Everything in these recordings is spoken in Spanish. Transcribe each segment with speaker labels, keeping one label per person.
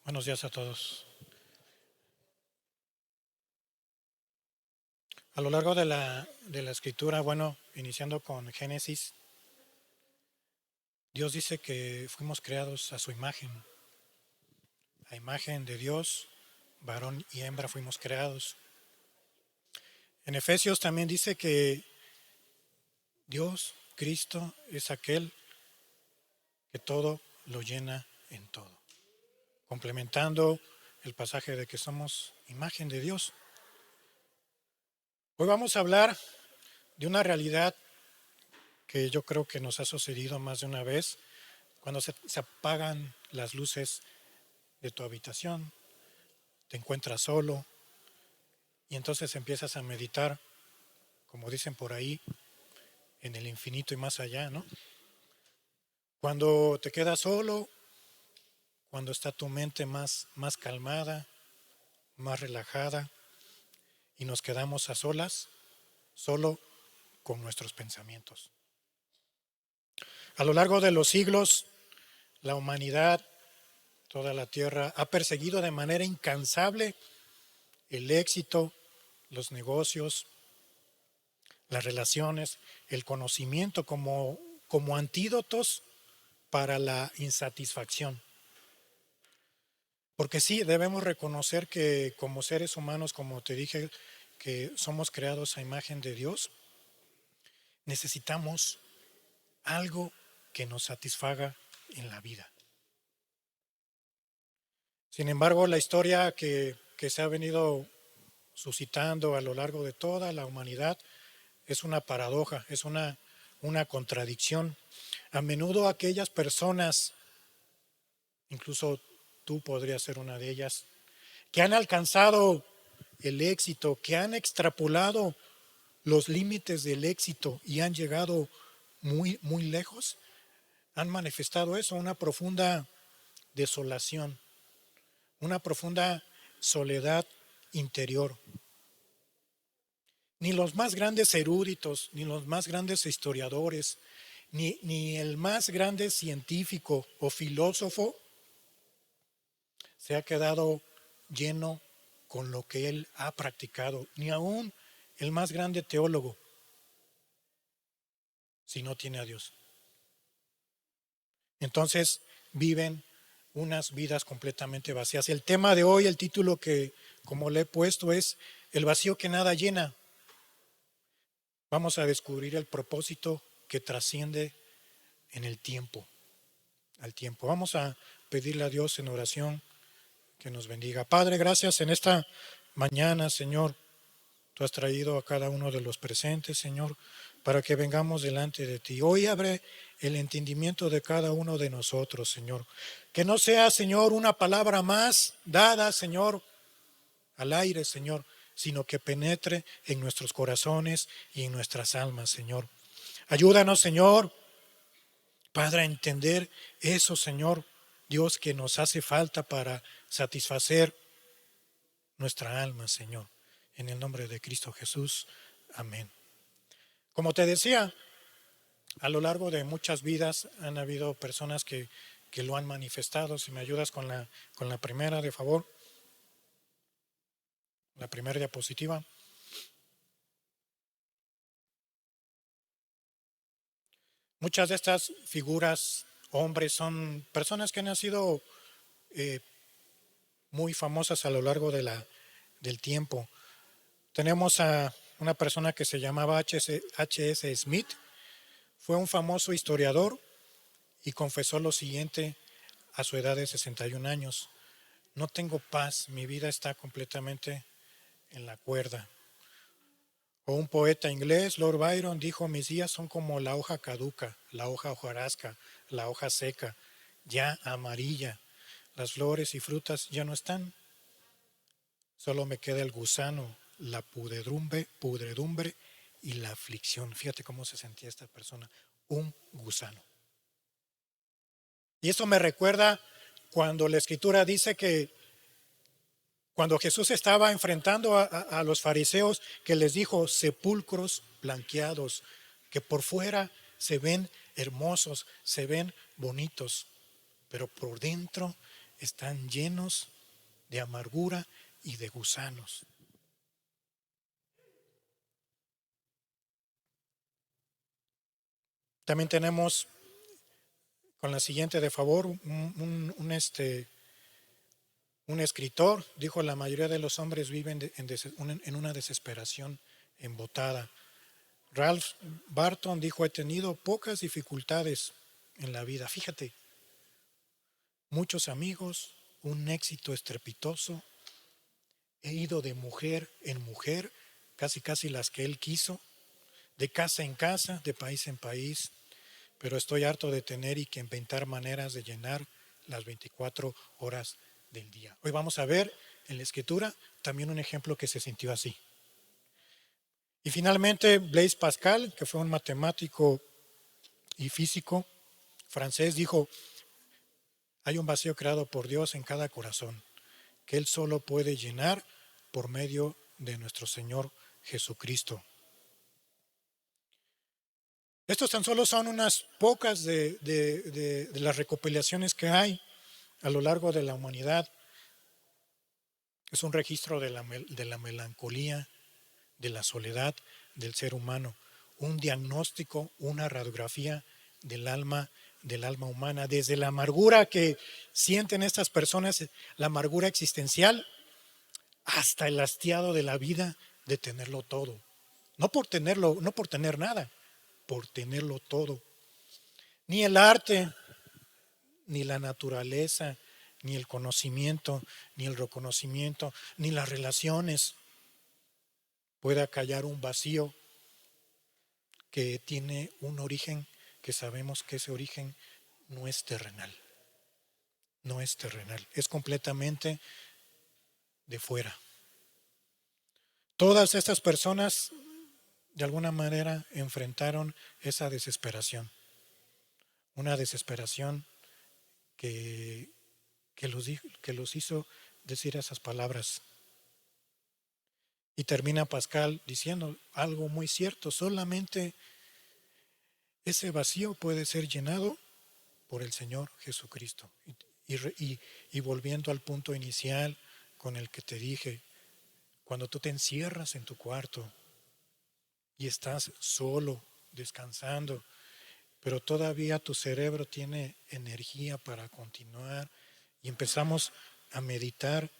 Speaker 1: Buenos días a todos. A lo largo de la escritura, iniciando con Génesis, Dios dice que fuimos creados a su imagen. A imagen de Dios, varón y hembra fuimos creados. En Efesios también dice que Dios, Cristo, es aquel que todo lo llena en todo. Complementando el pasaje de que somos imagen de Dios. Hoy vamos a hablar de una realidad que yo creo que nos ha sucedido más de una vez, cuando se apagan las luces de tu habitación, te encuentras solo y entonces empiezas a meditar, como dicen por ahí, en el infinito y más allá, ¿no? Cuando te quedas solo, cuando está tu mente más calmada, más relajada y nos quedamos a solas, solo con nuestros pensamientos. A lo largo de los siglos, la humanidad, toda la tierra, ha perseguido de manera incansable el éxito, los negocios, las relaciones, el conocimiento como antídotos para la insatisfacción. Porque sí, debemos reconocer que como seres humanos, como te dije, que somos creados a imagen de Dios, necesitamos algo que nos satisfaga en la vida. Sin embargo, la historia que se ha venido suscitando a lo largo de toda la humanidad es una paradoja, es una contradicción. A menudo aquellas personas, incluso tú podrías ser una de ellas, que han alcanzado el éxito, que han extrapolado los límites del éxito y han llegado muy lejos, han manifestado eso, una profunda desolación, una profunda soledad interior. Ni los más grandes eruditos, ni los más grandes historiadores, ni el más grande científico o filósofo se ha quedado lleno con lo que él ha practicado, ni aún el más grande teólogo, si no tiene a Dios. Entonces viven unas vidas completamente vacías. El tema de hoy, el título que como le he puesto es El vacío que nada llena. Vamos a descubrir el propósito que trasciende en el tiempo, al tiempo. Vamos a pedirle a Dios en oración que nos bendiga. Padre, gracias en esta mañana, Señor. Tú has traído a cada uno de los presentes, Señor, para que vengamos delante de ti. Hoy abre el entendimiento de cada uno de nosotros, Señor. Que no sea, Señor, una palabra más dada, Señor, al aire, Señor, sino que penetre en nuestros corazones y en nuestras almas, Señor. Ayúdanos, Señor, Padre, a entender eso, Señor, Dios, que nos hace falta para satisfacer nuestra alma, Señor. En el nombre de Cristo Jesús. Amén. Como te decía, a lo largo de muchas vidas han habido personas que lo han manifestado. Si me ayudas con la primera, de favor. La primera diapositiva. Muchas de estas figuras, hombres, son personas que han sido muy famosas a lo largo del tiempo. Tenemos a una persona que se llamaba H.S. Smith. Fue un famoso historiador y confesó lo siguiente a su edad de 61 años. No tengo paz, mi vida está completamente en la cuerda. O un poeta inglés, Lord Byron, dijo: mis días son como la hoja caduca, la hoja hojarasca, la hoja seca, ya amarilla. Las flores y frutas ya no están. Solo me queda el gusano, la pudredumbre y la aflicción. Fíjate cómo se sentía esta persona, un gusano. Y eso me recuerda cuando la Escritura dice que cuando Jesús estaba enfrentando a los fariseos, que les dijo: sepulcros blanqueados, que por fuera se ven hermosos, se ven bonitos, pero por dentro están llenos de amargura y de gusanos. También tenemos con la siguiente de favor, un escritor dijo: la mayoría de los hombres viven en una desesperación embotada. Ralph Barton dijo: he tenido pocas dificultades en la vida. Fíjate, muchos amigos, un éxito estrepitoso. He ido de mujer en mujer, casi casi las que él quiso, de casa en casa, de país en país, pero estoy harto de tener y que inventar maneras de llenar las 24 horas del día. Hoy vamos a ver en la escritura también un ejemplo que se sintió así. Y finalmente Blaise Pascal, que fue un matemático y físico francés, dijo: hay un vacío creado por Dios en cada corazón, que Él solo puede llenar por medio de nuestro Señor Jesucristo. Estos tan solo son unas pocas de las recopilaciones que hay a lo largo de la humanidad. Es un registro de la melancolía, de la soledad del ser humano, un diagnóstico, una radiografía del alma humana, desde la amargura que sienten estas personas, la amargura existencial, hasta el hastiado de la vida de tenerlo todo. No por tenerlo, no por tener nada, por tenerlo todo. Ni el arte, ni la naturaleza, ni el conocimiento, ni el reconocimiento, ni las relaciones puede acallar un vacío que tiene un origen que sabemos que ese origen no es terrenal. No es terrenal, es completamente de fuera. Todas estas personas de alguna manera enfrentaron esa desesperación. Una desesperación que los hizo decir esas palabras. Y termina Pascal diciendo algo muy cierto: solamente ese vacío puede ser llenado por el Señor Jesucristo. Y volviendo al punto inicial con el que te dije, cuando tú te encierras en tu cuarto y estás solo, descansando, pero todavía tu cerebro tiene energía para continuar, y empezamos a meditar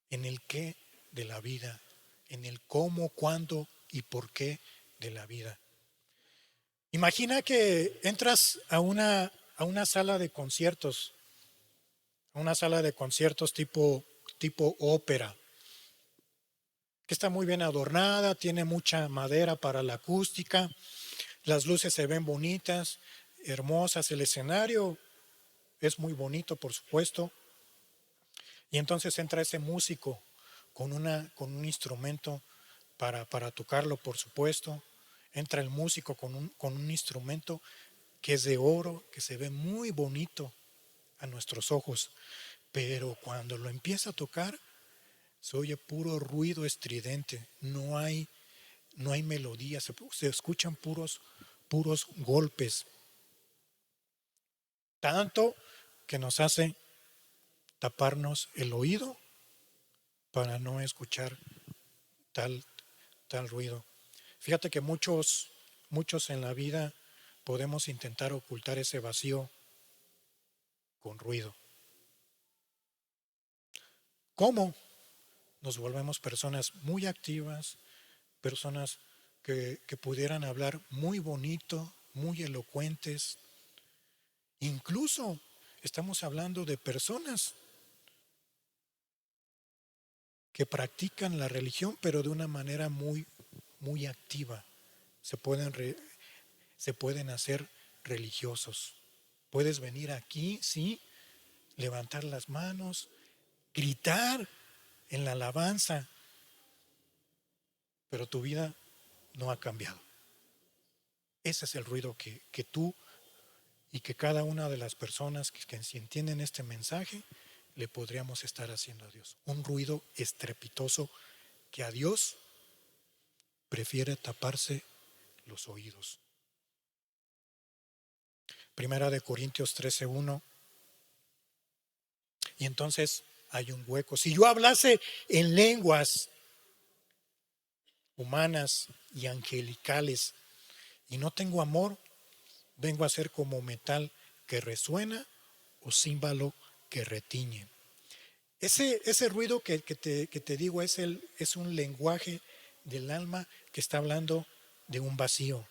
Speaker 1: en el qué de la vida, en el cómo, cuándo y por qué de la vida. Imagina que entras a una sala de conciertos, tipo ópera, que está muy bien adornada, tiene mucha madera para la acústica, las luces se ven bonitas, hermosas, el escenario es muy bonito, por supuesto, y entonces entra ese músico con un instrumento para tocarlo, por supuesto. Entra el músico con un instrumento que es de oro, que se ve muy bonito a nuestros ojos, pero cuando lo empieza a tocar, se oye puro ruido estridente, no hay melodía, se escuchan puros golpes, tanto que nos hace taparnos el oído para no escuchar tal ruido. Fíjate que muchos en la vida podemos intentar ocultar ese vacío con ruido. ¿Cómo? Nos volvemos personas muy activas, personas que pudieran hablar muy bonito, muy elocuentes. Incluso estamos hablando de personas que practican la religión, pero de una manera muy, muy activa. Se pueden hacer religiosos. Puedes venir aquí, sí, levantar las manos, gritar en la alabanza, pero tu vida no ha cambiado. Ese es el ruido que tú y que cada una de las personas que si entienden este mensaje le podríamos estar haciendo a Dios. Un ruido estrepitoso que a Dios prefiere taparse los oídos. Primera de Corintios 13:1 y entonces hay un hueco. Si yo hablase en lenguas humanas y angelicales y no tengo amor, vengo a ser como metal que resuena o címbalo que retiñe. Ese ruido que te digo es un lenguaje del alma que está hablando de un vacío.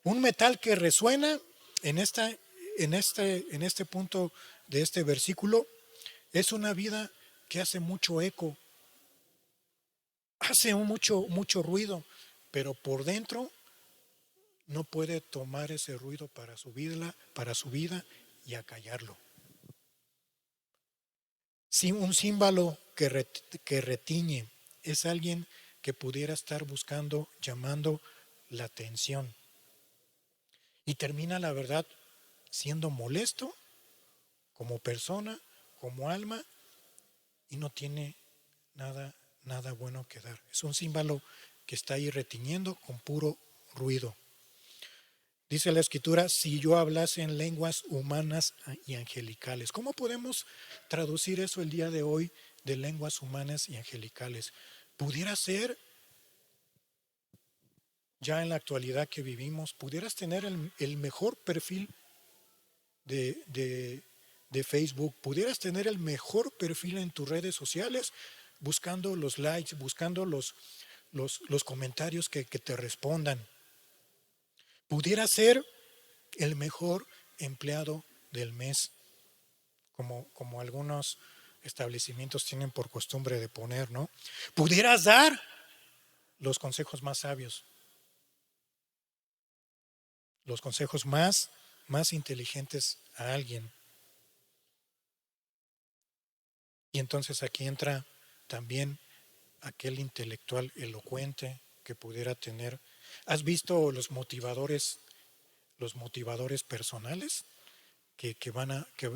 Speaker 1: Un metal que resuena en, en este punto de este versículo es una vida que hace mucho eco, hace mucho ruido, pero por dentro no puede tomar ese ruido para su vida y acallarlo. Si un címbalo que retiñe es alguien que pudiera estar buscando, llamando la atención y termina, la verdad, siendo molesto como persona, como alma, y no tiene nada bueno que dar. Es un címbalo que está ahí retiñendo con puro ruido. Dice la Escritura, si yo hablase en lenguas humanas y angelicales. ¿Cómo podemos traducir eso el día de hoy de lenguas humanas y angelicales? Pudiera ser, ya en la actualidad que vivimos, pudieras tener el mejor perfil de Facebook, pudieras tener el mejor perfil en tus redes sociales, buscando los likes, buscando los comentarios que te respondan. Pudiera ser el mejor empleado del mes, como algunos establecimientos tienen por costumbre de poner, ¿no? Pudieras dar los consejos más sabios, los consejos más inteligentes a alguien. Y entonces aquí entra también aquel intelectual elocuente que pudiera tener. ¿Has visto los motivadores personales? Que van que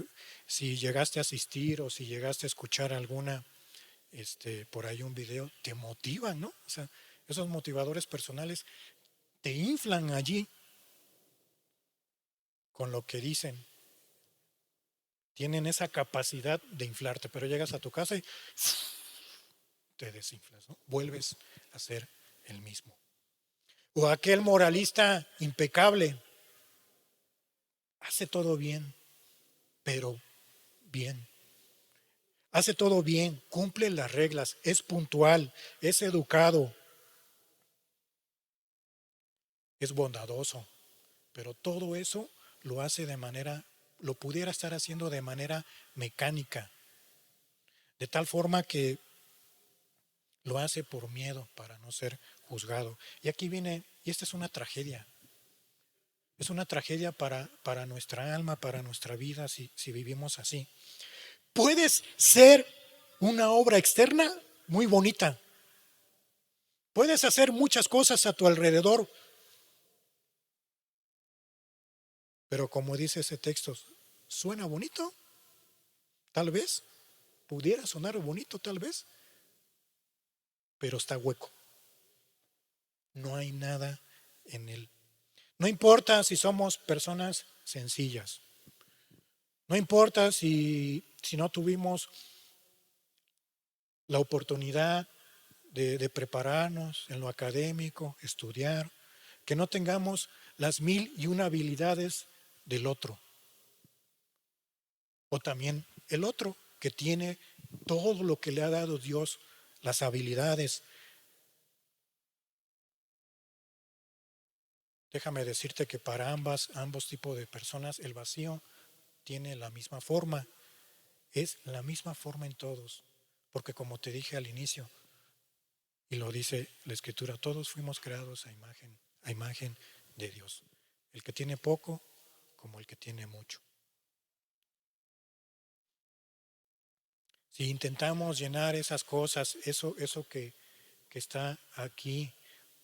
Speaker 1: si llegaste a asistir o si llegaste a escuchar alguna, por ahí un video, te motivan, ¿no? O sea, esos motivadores personales te inflan allí con lo que dicen. Tienen esa capacidad de inflarte, pero llegas a tu casa y te desinflas, ¿no? Vuelves a ser el mismo. O aquel moralista impecable, hace todo bien, pero bien. Hace todo bien, cumple las reglas, es puntual, es educado, es bondadoso, pero todo eso lo hace lo pudiera estar haciendo de manera mecánica, de tal forma que lo hace por miedo para no ser juzgado. Y aquí viene, y esta es una tragedia para nuestra alma, para nuestra vida, si vivimos así. Puedes ser una obra externa muy bonita, puedes hacer muchas cosas a tu alrededor, pero como dice ese texto, ¿suena bonito? Tal vez, pudiera sonar bonito tal vez, pero está hueco. No hay nada en él. No importa si somos personas sencillas. No importa si no tuvimos la oportunidad de prepararnos en lo académico, estudiar, que no tengamos las 1001 habilidades del otro. O también el otro que tiene todo lo que le ha dado Dios, las habilidades. Déjame decirte que para ambos tipos de personas el vacío tiene la misma forma, es la misma forma en todos, porque como te dije al inicio, y lo dice la Escritura, todos fuimos creados a imagen de Dios, el que tiene poco como el que tiene mucho. Si intentamos llenar esas cosas, eso que está aquí,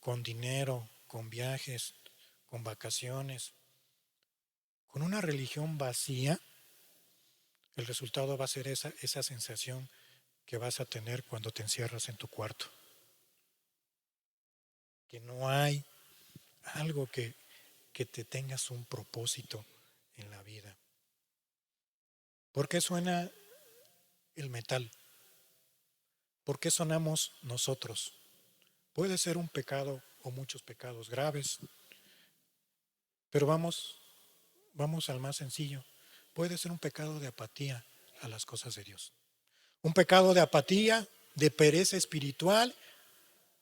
Speaker 1: con dinero, con viajes, con vacaciones, con una religión vacía, el resultado va a ser esa sensación que vas a tener cuando te encierras en tu cuarto. Que no hay algo que te tengas un propósito en la vida. ¿Por qué suena el metal. ¿Por qué sonamos nosotros? Puede ser un pecado o muchos pecados graves, pero vamos al más sencillo. Puede ser un pecado de apatía a las cosas de Dios. Un pecado de apatía, de pereza espiritual,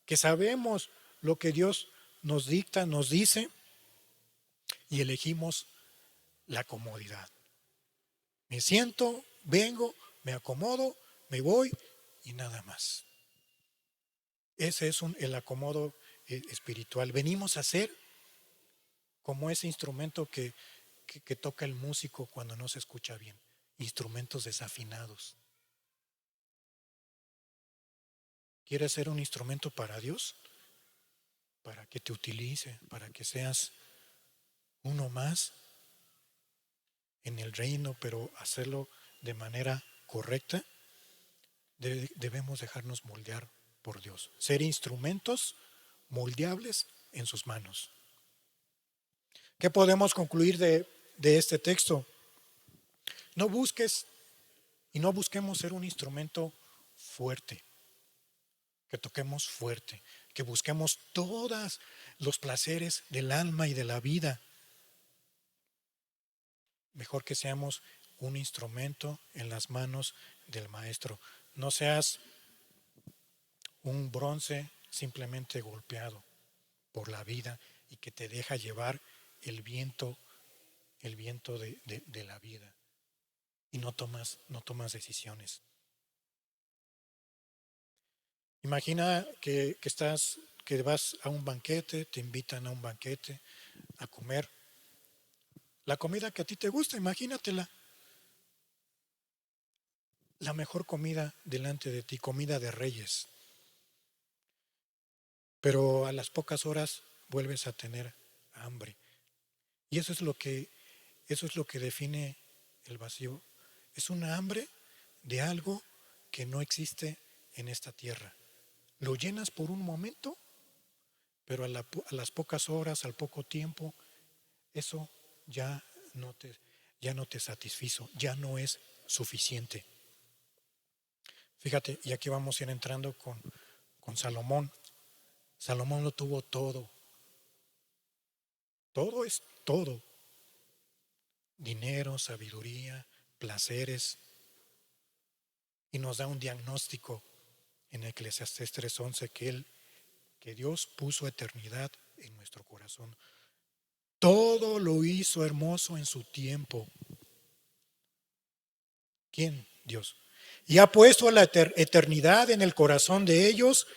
Speaker 1: que sabemos lo que Dios nos dicta, nos dice, y elegimos la comodidad. Me siento, vengo, me acomodo, me voy y nada más. Ese es el acomodo espiritual. Venimos a ser como ese instrumento que toca el músico cuando no se escucha bien. Instrumentos desafinados. ¿Quieres ser un instrumento para Dios? Para que te utilice, para que seas uno más en el reino, pero hacerlo de manera correcta. Debemos dejarnos moldear por Dios. Ser instrumentos moldeables en sus manos. ¿Qué podemos concluir de este texto? No busques y no busquemos ser un instrumento fuerte, que toquemos fuerte, que busquemos todos los placeres del alma y de la vida. Mejor que seamos un instrumento en las manos del Maestro. No seas un bronce simplemente golpeado por la vida y que te deja llevar el viento de la vida y no tomas decisiones. Imagina que vas a un banquete, te invitan a un banquete a comer la comida que a ti te gusta, imagínatela, la mejor comida delante de ti, comida de reyes, pero a las pocas horas vuelves a tener hambre. Y eso es lo que define el vacío. Es una hambre de algo que no existe en esta tierra. Lo llenas por un momento, pero a las pocas horas, al poco tiempo, eso ya no te satisfizo, ya no es suficiente. Fíjate, y aquí vamos a ir entrando con Salomón. Salomón lo tuvo todo. Todo es todo. Dinero, sabiduría, placeres. Y nos da un diagnóstico en Eclesiastés 3:11 que Dios puso eternidad en nuestro corazón. Todo lo hizo hermoso en su tiempo. ¿Quién? Dios. Y ha puesto la eternidad en el corazón de ellos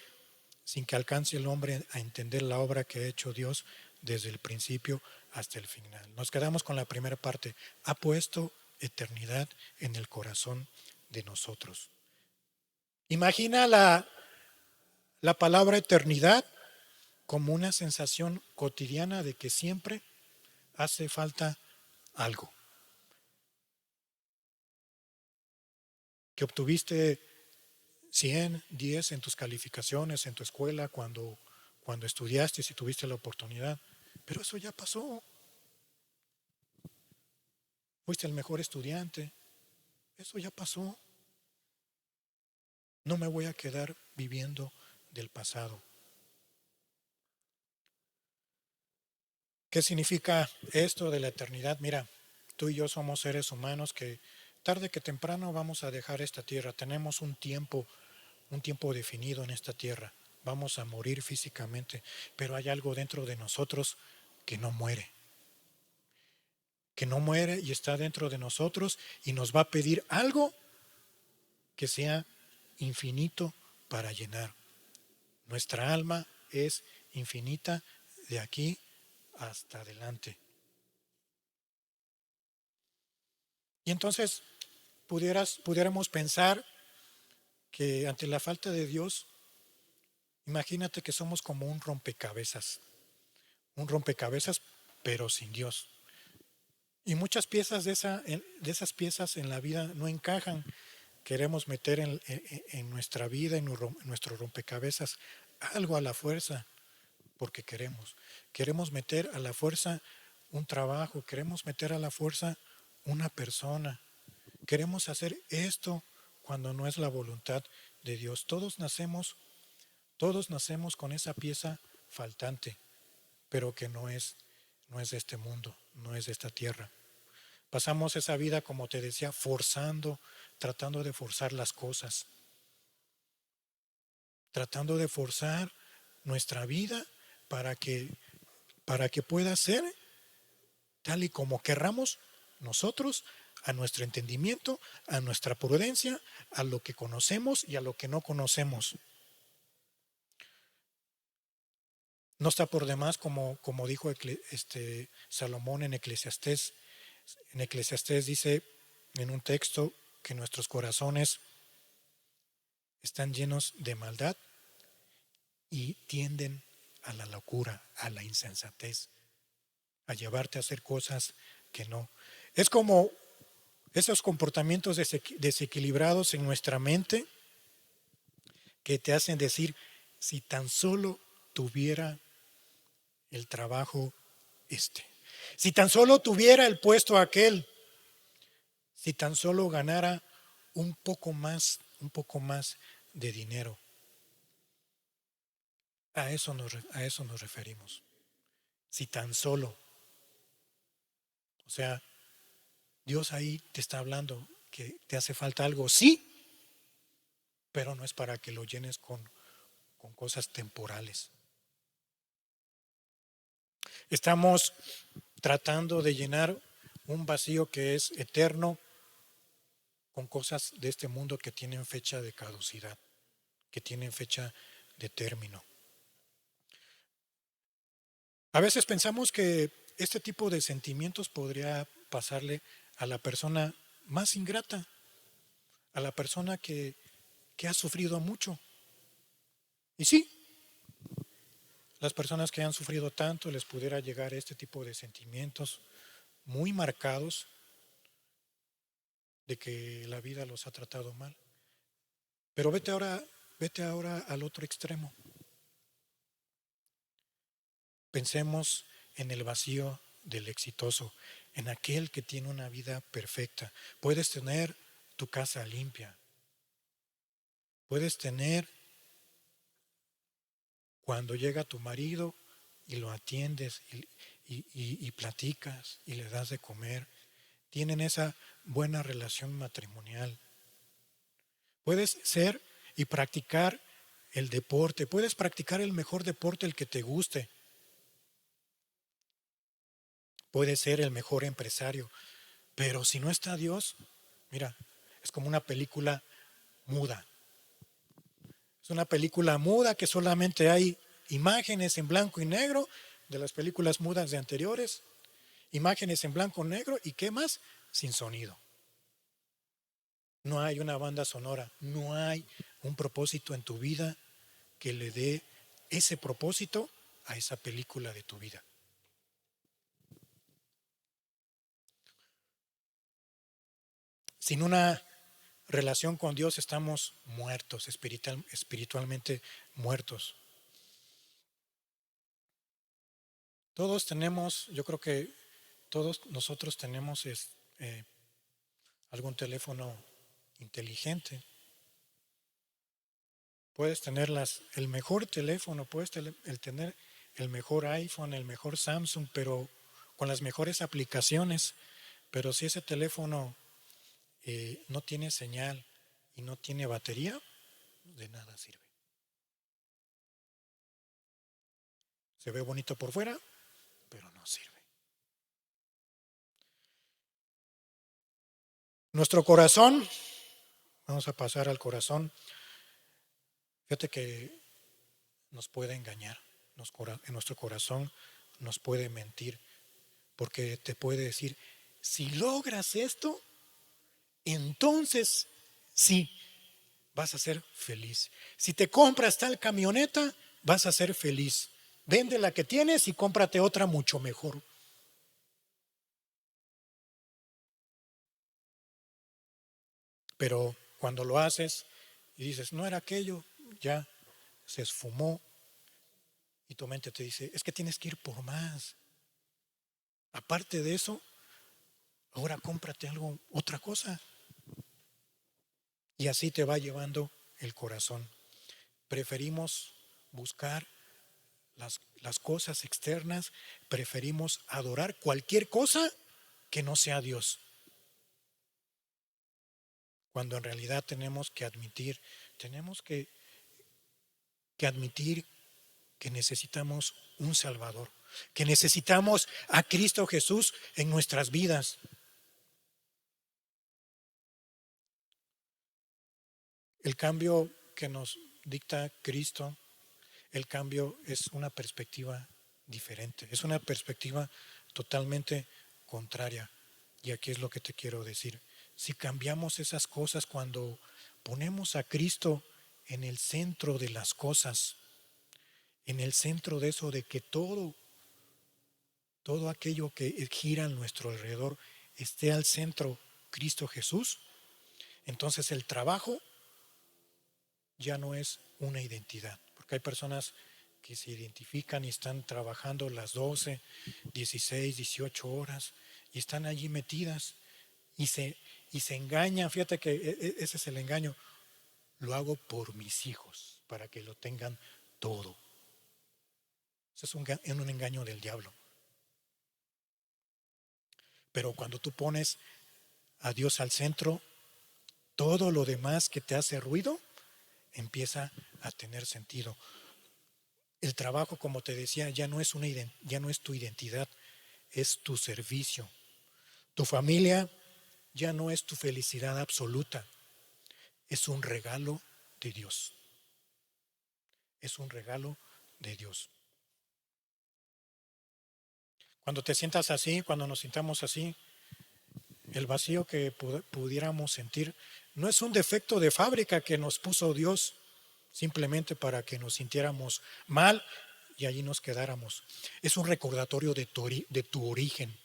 Speaker 1: sin que alcance el hombre a entender la obra que ha hecho Dios desde el principio hasta el final. Nos quedamos con la primera parte. Ha puesto eternidad en el corazón de nosotros. Imagina la palabra eternidad como una sensación cotidiana de que siempre hace falta algo. Que obtuviste 100, 10 en tus calificaciones, en tu escuela, cuando estudiaste, si tuviste la oportunidad. Pero eso ya pasó. Fuiste el mejor estudiante. Eso ya pasó. No me voy a quedar viviendo del pasado. ¿Qué significa esto de la eternidad? Mira, tú y yo somos seres humanos que tarde que temprano vamos a dejar esta tierra. Tenemos un tiempo definido en esta tierra. Vamos a morir físicamente, pero hay algo dentro de nosotros que no muere. Que no muere y está dentro de nosotros y nos va a pedir algo que sea infinito para llenar. Nuestra alma es infinita de aquí hasta adelante. Y entonces pudiéramos pensar que ante la falta de Dios, imagínate que somos como un rompecabezas pero sin Dios. Y muchas piezas de esas piezas en la vida no encajan. Queremos meter en nuestra vida, en nuestro rompecabezas, algo a la fuerza, porque queremos meter a la fuerza un trabajo, queremos meter a la fuerza una persona, queremos hacer esto cuando no es la voluntad de Dios. Todos nacemos con esa pieza faltante, pero que no es de este mundo, no es de esta tierra. Pasamos esa vida, como te decía, tratando de forzar las cosas, tratando de forzar nuestra vida para que, para que pueda ser tal y como querramos nosotros, a nuestro entendimiento, a nuestra prudencia, a lo que conocemos y a lo que no conocemos. No está por demás, como dijo Salomón en Eclesiastés. En Eclesiastés dice en un texto que nuestros corazones están llenos de maldad y tienden a la locura, a la insensatez, a llevarte a hacer cosas que no. Es como esos comportamientos desequilibrados en nuestra mente que te hacen decir, si tan solo tuviera el trabajo si tan solo tuviera el puesto aquel, si tan solo ganara un poco más de dinero. A eso nos referimos. Si tan solo. O sea, Dios ahí te está hablando que te hace falta algo, sí, pero no es para que lo llenes con cosas temporales. Estamos tratando de llenar un vacío que es eterno con cosas de este mundo que tienen fecha de caducidad, que tienen fecha de término. A veces pensamos que este tipo de sentimientos podría pasarle a la persona más ingrata, a la persona que ha sufrido mucho. Y sí, las personas que han sufrido tanto les pudiera llegar este tipo de sentimientos muy marcados de que la vida los ha tratado mal. Pero vete ahora al otro extremo. Pensemos en el vacío del exitoso, en aquel que tiene una vida perfecta. Puedes tener tu casa limpia. Puedes tener cuando llega tu marido y lo atiendes y platicas y le das de comer. Tienen esa buena relación matrimonial. Puedes ser y practicar el deporte. Puedes practicar el mejor deporte, el que te guste. Puedes ser el mejor empresario. Pero si no está Dios, mira, es como una película muda. Es una película muda que solamente hay imágenes en blanco y negro de las películas mudas de anteriores, imágenes en blanco y negro y ¿qué más? Sin sonido. No hay una banda sonora, no hay un propósito en tu vida que le dé ese propósito a esa película de tu vida. Sin una relación con Dios estamos muertos, espiritualmente muertos. Todos tenemos, yo creo que todos nosotros tenemos algún teléfono inteligente. Puedes tener el mejor teléfono, puedes tener el mejor iPhone, el mejor Samsung, pero con las mejores aplicaciones. Pero si ese teléfono no tiene señal y no tiene batería, de nada sirve. Se ve bonito por fuera, pero no sirve. Nuestro corazón, vamos a pasar al corazón. Fíjate que nos puede engañar, en nuestro corazón nos puede mentir, porque te puede decir, si logras esto, entonces sí, vas a ser feliz. Si te compras tal camioneta, vas a ser feliz. Vende la que tienes y cómprate otra mucho mejor. Pero cuando lo haces y dices, no era aquello, ya se esfumó y tu mente te dice, es que tienes que ir por más. Aparte de eso, ahora cómprate algo, otra cosa. Y así te va llevando el corazón. Preferimos buscar las cosas externas, preferimos adorar cualquier cosa que no sea Dios. Cuando en realidad tenemos que admitir que necesitamos un Salvador, que necesitamos a Cristo Jesús en nuestras vidas. El cambio que nos dicta Cristo, el cambio es una perspectiva diferente, es una perspectiva totalmente contraria. Y aquí es lo que te quiero decir. Si cambiamos esas cosas, cuando ponemos a Cristo en el centro de las cosas, en el centro de eso, de que todo aquello que gira a nuestro alrededor esté al centro Cristo Jesús, entonces el trabajo ya no es una identidad. Porque hay personas que se identifican y están trabajando las 12, 16, 18 horas y están allí metidas y se engañan. Fíjate que ese es el engaño. Lo hago por mis hijos, para que lo tengan todo. Ese es un engaño del diablo. Pero cuando tú pones a Dios al centro, todo lo demás que te hace ruido empieza a tener sentido. El trabajo, como te decía, ya no es tu identidad, es tu servicio. Tu familia ya no es tu felicidad absoluta, es un regalo de Dios. Es un regalo de Dios. Cuando te sientas así, cuando nos sintamos así, el vacío que pudiéramos sentir no es un defecto de fábrica que nos puso Dios simplemente para que nos sintiéramos mal y allí nos quedáramos. Es un recordatorio de tu origen,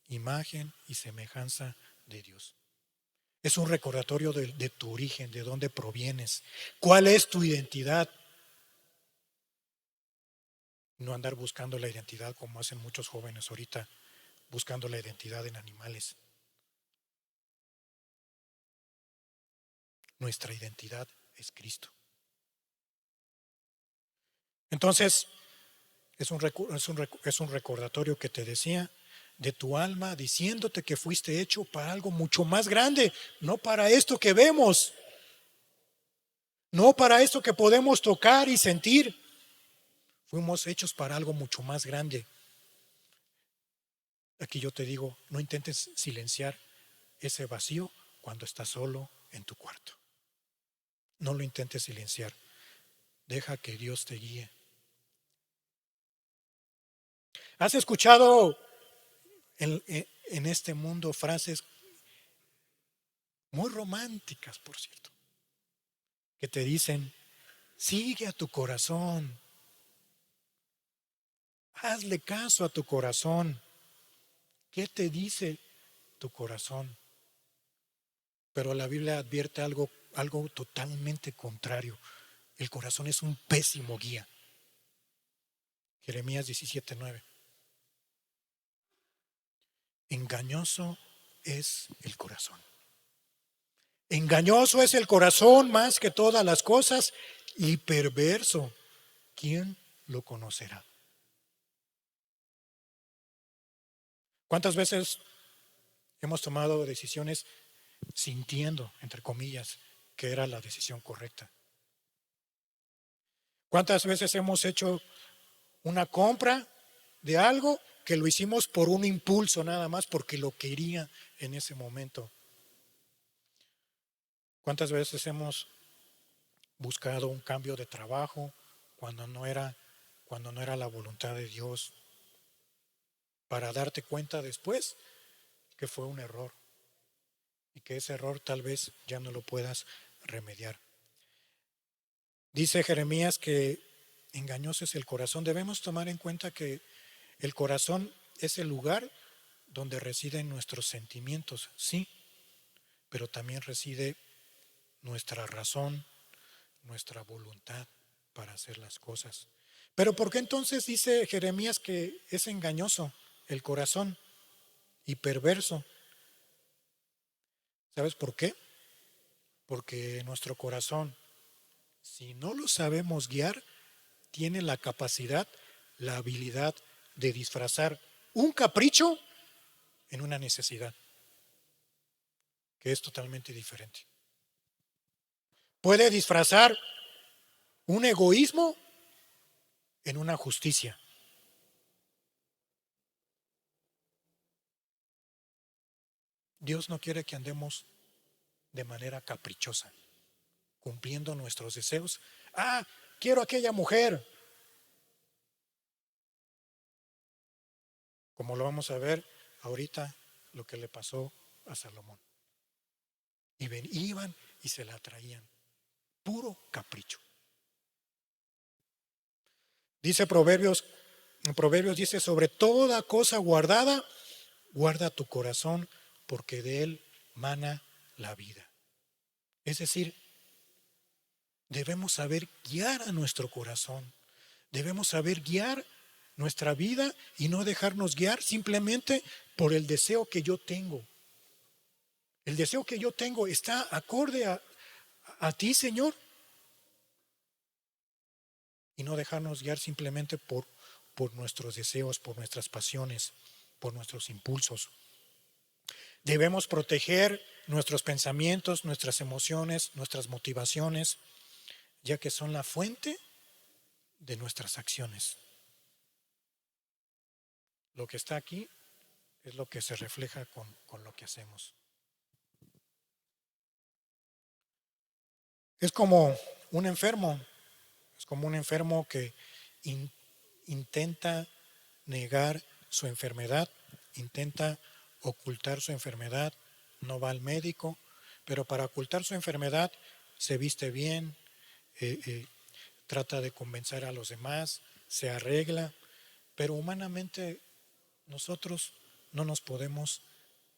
Speaker 1: imagen y semejanza de Dios. Es un recordatorio de tu origen, de dónde provienes, cuál es tu identidad. No andar buscando la identidad como hacen muchos jóvenes ahorita, buscando la identidad en animales. Nuestra identidad es Cristo. Entonces, es un recordatorio que te decía de tu alma, diciéndote que fuiste hecho para algo mucho más grande, no para esto que vemos, no para esto que podemos tocar y sentir. Fuimos hechos para algo mucho más grande. Aquí yo te digo, no intentes silenciar ese vacío cuando estás solo en tu cuarto. No lo intentes silenciar. Deja que Dios te guíe. ¿Has escuchado en este mundo frases muy románticas, por cierto, que te dicen: sigue a tu corazón, hazle caso a tu corazón? ¿Qué te dice tu corazón? Pero la Biblia advierte algo totalmente contrario. El corazón es un pésimo guía. Jeremías 17:9. Engañoso es el corazón. Engañoso es el corazón más que todas las cosas y perverso. ¿Quién lo conocerá? ¿Cuántas veces hemos tomado decisiones sintiendo, entre comillas, que era la decisión correcta? ¿Cuántas veces hemos hecho una compra de algo que lo hicimos por un impulso nada más, porque lo quería en ese momento? ¿Cuántas veces hemos buscado un cambio de trabajo cuando no era la voluntad de Dios, para darte cuenta después que fue un error y que ese error tal vez ya no lo puedas remediar? Dice Jeremías que engañoso es el corazón. Debemos tomar en cuenta que el corazón es el lugar donde residen nuestros sentimientos, sí, pero también reside nuestra razón, nuestra voluntad para hacer las cosas. Pero ¿por qué entonces dice Jeremías que es engañoso el corazón y perverso? ¿Sabes por qué? porque nuestro corazón, si no lo sabemos guiar, tiene la capacidad, la habilidad de disfrazar un capricho en una necesidad, que es totalmente diferente. Puede disfrazar un egoísmo en una justicia. Dios no quiere que andemos de manera caprichosa, cumpliendo nuestros deseos. Ah, quiero aquella mujer, como lo vamos a ver ahorita, lo que le pasó a Salomón. Iban y se la traían. Puro capricho. Dice Proverbios, en Proverbios dice, sobre toda cosa guardada, guarda tu corazón, porque de él mana la vida. Es decir, debemos saber guiar a nuestro corazón. Debemos saber guiar nuestra vida y no dejarnos guiar simplemente por el deseo que yo tengo. El deseo que yo tengo está acorde a ti, Señor. Y no dejarnos guiar simplemente por nuestros deseos, por nuestras pasiones, por nuestros impulsos. Debemos proteger nuestros pensamientos, nuestras emociones, nuestras motivaciones, ya que son la fuente de nuestras acciones. Lo que está aquí es lo que se refleja con lo que hacemos. Es como un enfermo, que intenta negar su enfermedad, intenta ocultar su enfermedad, no va al médico, pero para ocultar su enfermedad se viste bien, trata de convencer a los demás, se arregla, pero humanamente nosotros no nos podemos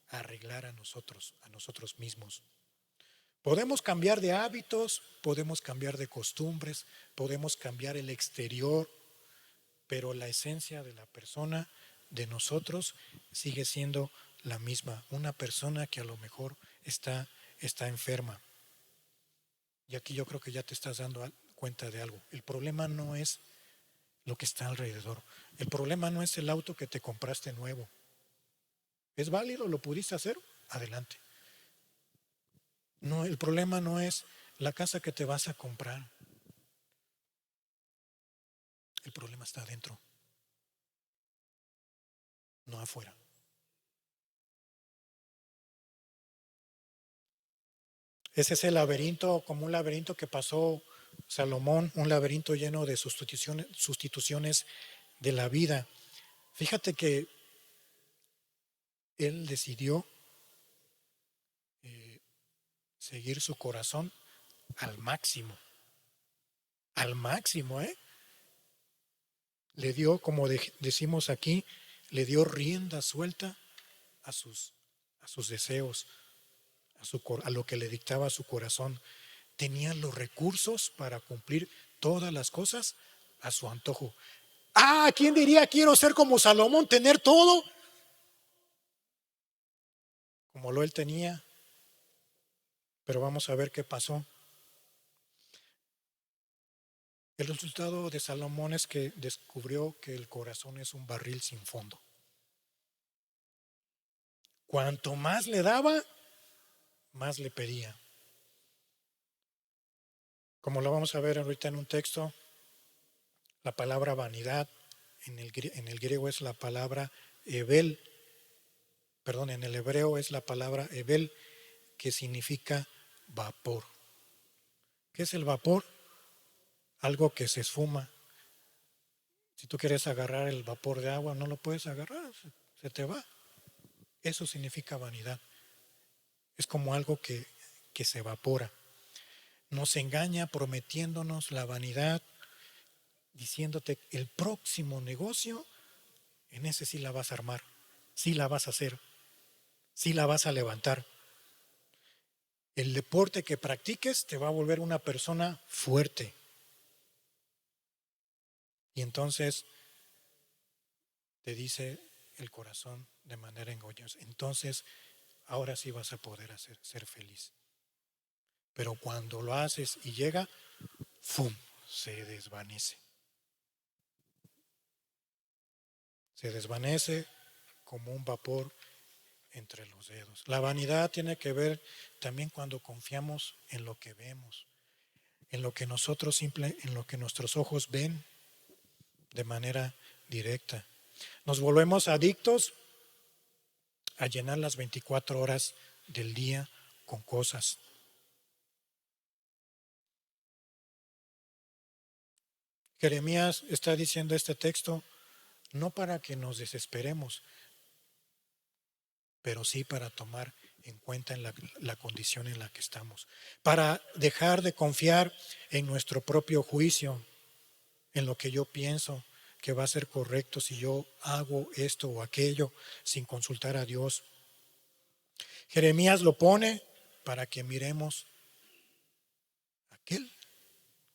Speaker 1: arreglar a nosotros mismos. Podemos cambiar de hábitos, podemos cambiar de costumbres, podemos cambiar el exterior, pero la esencia de la persona, de nosotros, sigue siendo la misma. Una persona que a lo mejor está enferma. Y aquí yo creo que ya te estás dando cuenta de algo. El problema no es lo que está alrededor. El problema no es el auto que te compraste nuevo. ¿Es válido? ¿Lo pudiste hacer? Adelante. No, el problema no es la casa que te vas a comprar. El problema está adentro, no afuera. Ese es el laberinto, como un laberinto que pasó Salomón, un laberinto lleno de sustituciones de la vida. Fíjate que él decidió seguir su corazón al máximo, ¿eh? Le dio, como decimos aquí, le dio rienda suelta a sus deseos, a lo que le dictaba su corazón. Tenía los recursos para cumplir todas las cosas a su antojo. Ah, ¿quién diría quiero ser como Salomón, tener todo? Como lo él tenía. Pero vamos a ver qué pasó. El resultado de Salomón es que descubrió que el corazón es un barril sin fondo. Cuanto más le daba, más le pedía. Como lo vamos a ver ahorita en un texto, la palabra vanidad en el griego es la palabra ebel, perdón, en el hebreo es la palabra ebel, que significa vapor. ¿Qué es el vapor? Algo que se esfuma. Si tú quieres agarrar el vapor de agua, no lo puedes agarrar, se te va. Eso significa vanidad. Es como algo que se evapora. Nos engaña prometiéndonos la vanidad, diciéndote el próximo negocio, en ese sí la vas a armar, sí la vas a hacer, sí la vas a levantar. El deporte que practiques te va a volver una persona fuerte. Y entonces te dice el corazón de manera engañosa. Entonces, ahora sí vas a poder ser feliz. pero cuando lo haces y llega, ¡fum!, se desvanece. Se desvanece como un vapor entre los dedos. La vanidad tiene que ver también cuando confiamos en lo que vemos, en lo que en lo que nuestros ojos ven de manera directa. Nos volvemos adictos a llenar las 24 horas del día con cosas. Jeremías está diciendo este texto no para que nos desesperemos, pero sí para tomar en cuenta la condición en la que estamos, para dejar de confiar en nuestro propio juicio, en lo que yo pienso que va a ser correcto si yo hago esto o aquello sin consultar a Dios. Jeremías lo pone para que miremos aquel,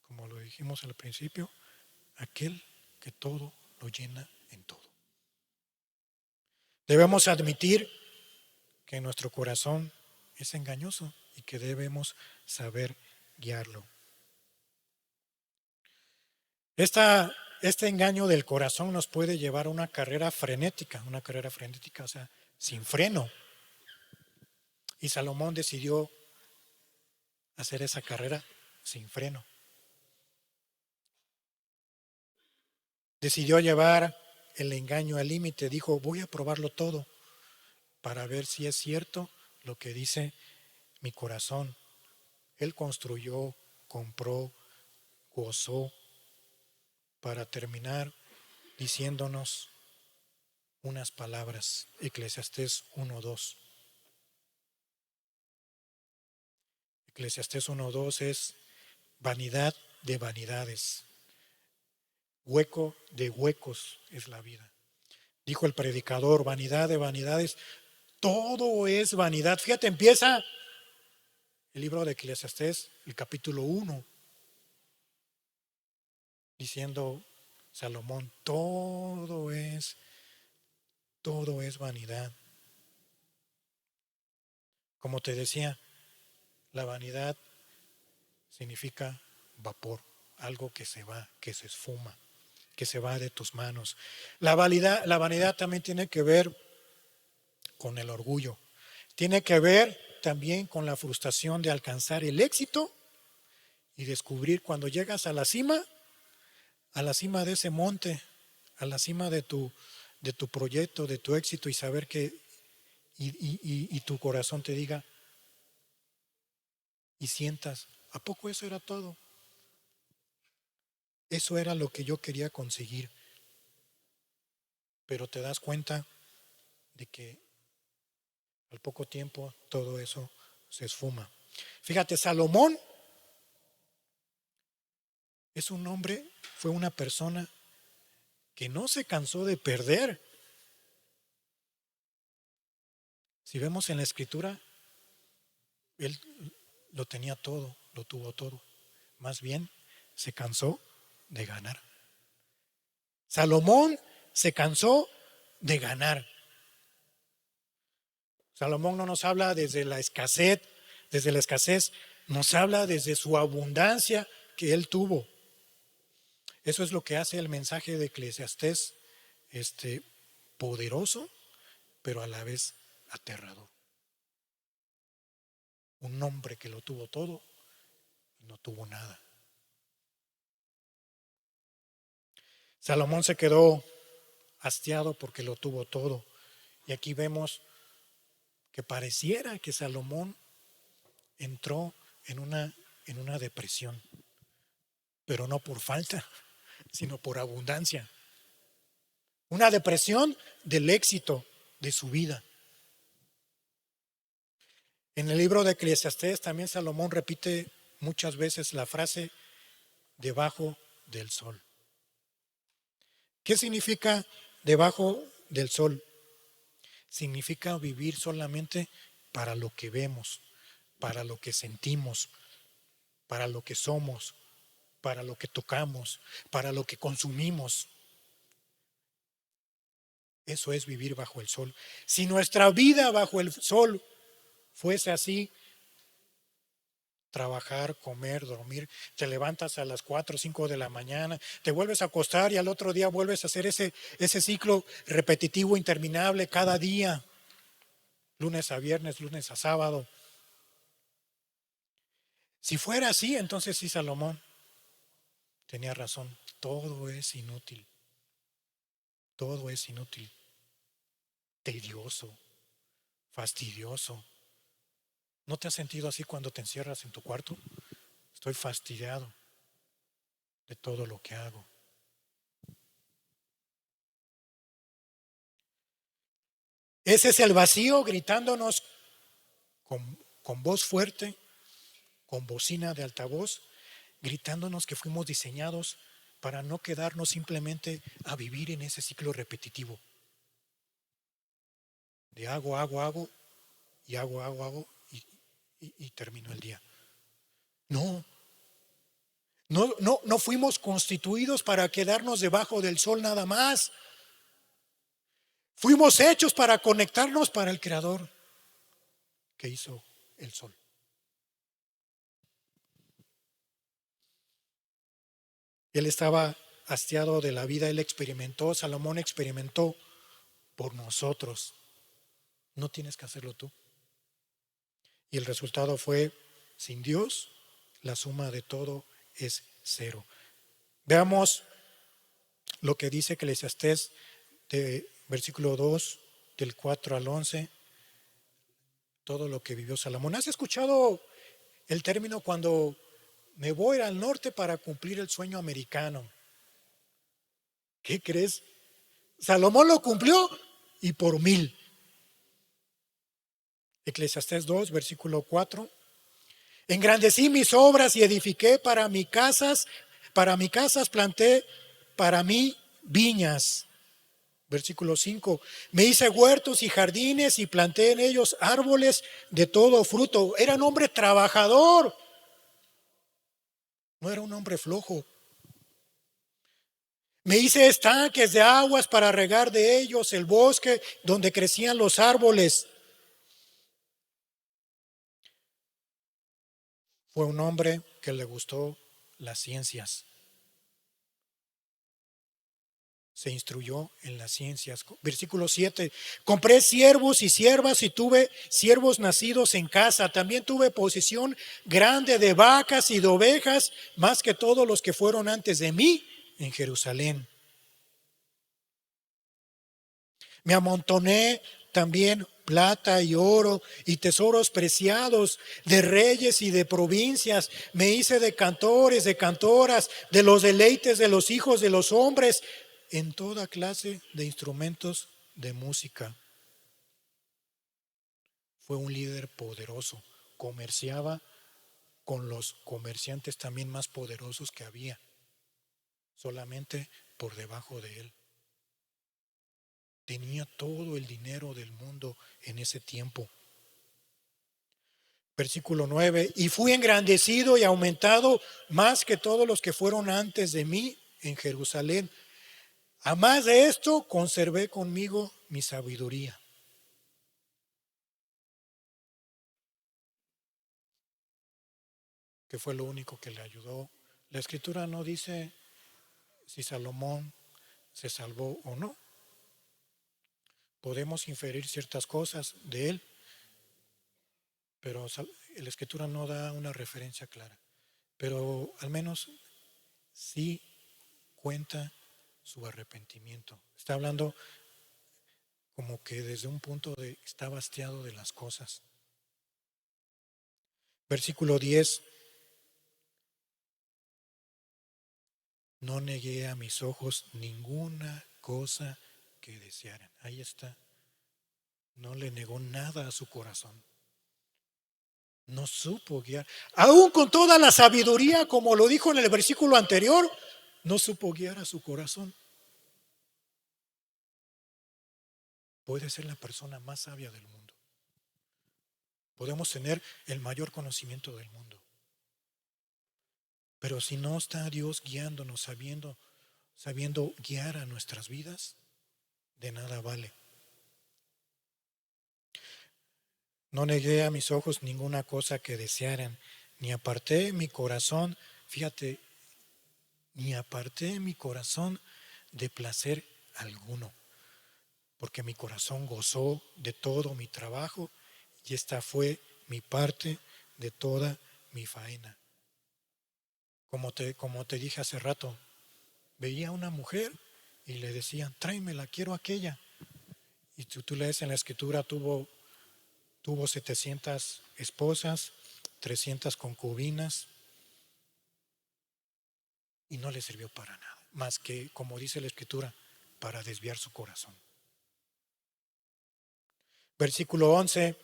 Speaker 1: como lo dijimos al principio, aquel que todo lo llena en todo. Debemos admitir que nuestro corazón es engañoso y que debemos saber guiarlo. Este engaño del corazón nos puede llevar a una carrera frenética, o sea, sin freno. Y Salomón decidió hacer esa carrera sin freno. Decidió llevar el engaño al límite. Dijo, voy a probarlo todo para ver si es cierto lo que dice mi corazón. Él construyó, compró, gozó, para terminar diciéndonos unas palabras. Eclesiastés 1:2. Eclesiastés 1:2 es vanidad de vanidades. Hueco de huecos es la vida. Dijo el predicador, vanidad de vanidades, todo es vanidad. Fíjate, empieza el libro de Eclesiastés, el capítulo 1, diciendo Salomón, todo es vanidad. Como te decía, la vanidad significa vapor, algo que se va, que se esfuma, que se va de tus manos. La vanidad también tiene que ver con el orgullo. Tiene que ver también con la frustración de alcanzar el éxito y descubrir cuando llegas a la cima de ese monte, a la cima de tu proyecto, de tu éxito y saber que, y tu corazón te diga y sientas, ¿a poco eso era todo? Eso era lo que yo quería conseguir. Pero te das cuenta de que al poco tiempo todo eso se esfuma. Fíjate, Salomón es un hombre, fue una persona que no se cansó de perder. Si vemos en la escritura, él lo tenía todo, lo tuvo todo. Más bien, se cansó de ganar. Salomón se cansó de ganar. Salomón no nos habla desde la escasez, nos habla desde su abundancia que él tuvo. Eso es lo que hace el mensaje de Eclesiastés, poderoso, pero a la vez aterrador. Un hombre que lo tuvo todo y no tuvo nada. Salomón se quedó hastiado porque lo tuvo todo. Y aquí vemos que pareciera que Salomón entró en una depresión, pero no por falta, sino por abundancia. Una depresión del éxito de su vida. En el libro de Eclesiastés también Salomón repite muchas veces la frase debajo del sol. ¿Qué significa debajo del sol? Significa vivir solamente para lo que vemos, para lo que sentimos, para lo que somos, para lo que tocamos, para lo que consumimos. Eso es vivir bajo el sol. Si nuestra vida bajo el sol fuese así, trabajar, comer, dormir, te levantas a las 4 o 5 de la mañana, te vuelves a acostar y al otro día vuelves a hacer ese ciclo repetitivo interminable cada día, lunes a viernes, lunes a sábado. Si fuera así, entonces sí, Salomón tenía razón, todo es inútil, tedioso, fastidioso. ¿No te has sentido así cuando te encierras en tu cuarto? Estoy fastidiado de todo lo que hago. Ese es el vacío gritándonos con voz fuerte, con bocina de altavoz, gritándonos que fuimos diseñados para no quedarnos simplemente a vivir en ese ciclo repetitivo de hago y hago y termino el día. No fuimos constituidos para quedarnos debajo del sol nada más. Fuimos hechos para conectarnos para el Creador que hizo el sol. Él estaba hastiado de la vida, Salomón experimentó por nosotros. No tienes que hacerlo tú. Y el resultado fue, sin Dios, la suma de todo es cero. Veamos lo que dice Eclesiastés de versículo 2, del 4 al 11, todo lo que vivió Salomón. ¿Has escuchado el término cuando me voy al norte para cumplir el sueño americano? ¿Qué crees? Salomón lo cumplió y por 1000. Eclesiastés 2, versículo 4. Engrandecí mis obras y edifiqué para mi casas planté para mí viñas. Versículo 5. Me hice huertos y jardines y planté en ellos árboles de todo fruto. Era un hombre trabajador, no era un hombre flojo. Me hice estanques de aguas para regar de ellos el bosque donde crecían los árboles. Fue un hombre que le gustó las ciencias. Se instruyó en las ciencias. Versículo 7. Compré siervos y siervas y tuve siervos nacidos en casa. También tuve posesión grande de vacas y de ovejas, más que todos los que fueron antes de mí en Jerusalén. Me amontoné también plata y oro y tesoros preciados de reyes y de provincias. Me hice de cantores, de cantoras, de los deleites de los hijos de los hombres, en toda clase de instrumentos de música. Fue un líder poderoso, comerciaba con los comerciantes también más poderosos que había, solamente por debajo de él. Tenía todo el dinero del mundo en ese tiempo. Versículo 9. Y fui engrandecido y aumentado más que todos los que fueron antes de mí en Jerusalén. A más de esto, conservé conmigo mi sabiduría. Que fue lo único que le ayudó. La Escritura no dice si Salomón se salvó o no. Podemos inferir ciertas cosas de él, pero la Escritura no da una referencia clara. Pero al menos sí cuenta su arrepentimiento. Está hablando como que desde un punto de está hastiado de las cosas. Versículo 10. No negué a mis ojos ninguna cosa que desearan. Ahí está. No le negó nada a su corazón. No supo guiar. Aún con toda la sabiduría, como lo dijo en el versículo anterior, no supo guiar a su corazón. Puede ser la persona más sabia del mundo. Podemos tener el mayor conocimiento del mundo. Pero si no está Dios guiándonos, sabiendo guiar a nuestras vidas, de nada vale. No negué a mis ojos ninguna cosa que desearan, ni aparté mi corazón, fíjate, ni aparté mi corazón de placer alguno, porque mi corazón gozó de todo mi trabajo y esta fue mi parte de toda mi faena. Como te dije hace rato, veía a una mujer y le decían, tráemela, quiero aquella. Y tú lees en la escritura, tuvo 700 esposas, 300 concubinas y no le sirvió para nada, más que, como dice la escritura, para desviar su corazón. Versículo 11,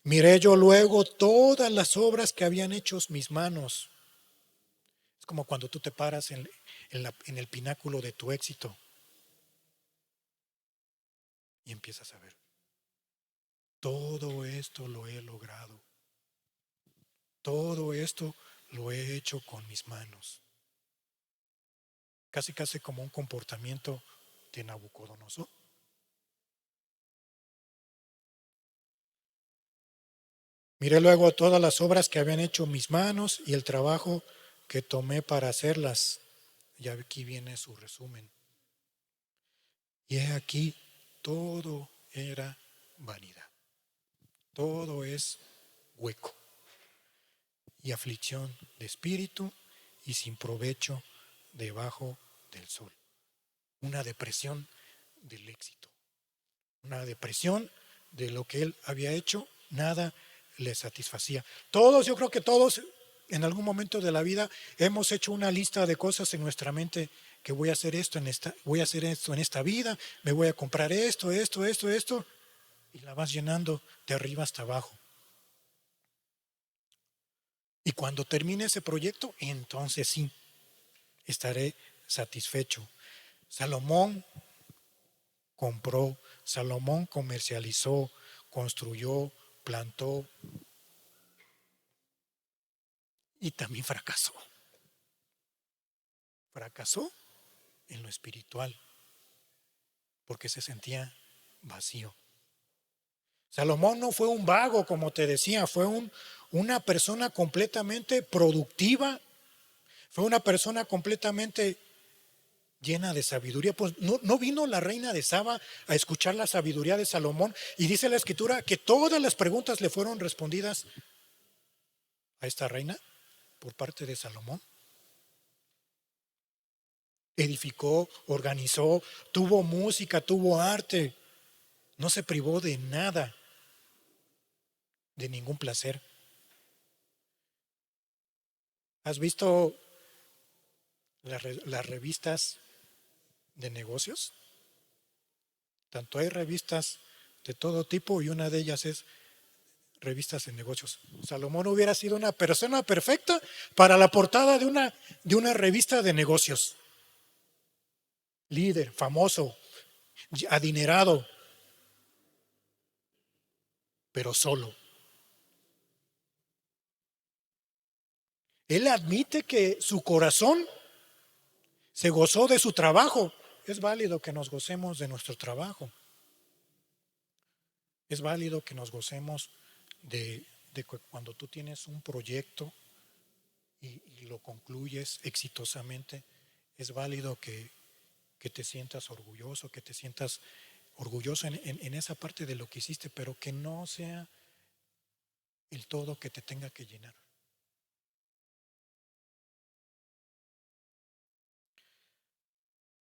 Speaker 1: miré yo luego todas las obras que habían hecho mis manos. Es como cuando tú te paras en el pináculo de tu éxito y empiezas a ver, todo esto lo he logrado, todo esto lo he hecho con mis manos. Casi como un comportamiento de Nabucodonosor. Miré luego todas las obras que habían hecho mis manos y el trabajo que tomé para hacerlas. Y aquí viene su resumen. Y he aquí, todo era vanidad. Todo es hueco y aflicción de espíritu y sin provecho debajo del sol. Una depresión del éxito. Una depresión de lo que él había hecho, nada le satisfacía. Yo creo que todos en algún momento de la vida hemos hecho una lista de cosas en nuestra mente que voy a hacer esto en esta vida, me voy a comprar esto, y la vas llenando de arriba hasta abajo. Y cuando termine ese proyecto, entonces sí, estaré satisfecho. Salomón compró, Salomón comercializó, construyó, plantó y también fracasó. Fracasó en lo espiritual porque se sentía vacío. Salomón no fue un vago, como te decía, fue una persona completamente productiva, fue una persona completamente llena de sabiduría. Pues no vino la reina de Saba a escuchar la sabiduría de Salomón y dice la escritura que todas las preguntas le fueron respondidas a esta reina por parte de Salomón. Edificó, organizó, tuvo música, tuvo arte, no se privó de nada, de ningún placer. ¿Has visto las revistas de negocios? Tanto hay revistas de todo tipo y una de ellas es revistas de negocios. Salomón hubiera sido una persona perfecta para la portada de una revista de negocios. Líder, famoso, adinerado, pero solo. Él admite que su corazón se gozó de su trabajo. Es válido que nos gocemos de nuestro trabajo. Es válido que nos gocemos de cuando tú tienes un proyecto y lo concluyes exitosamente. Es válido que te sientas orgulloso, que te sientas orgulloso en esa parte de lo que hiciste, pero que no sea el todo que te tenga que llenar.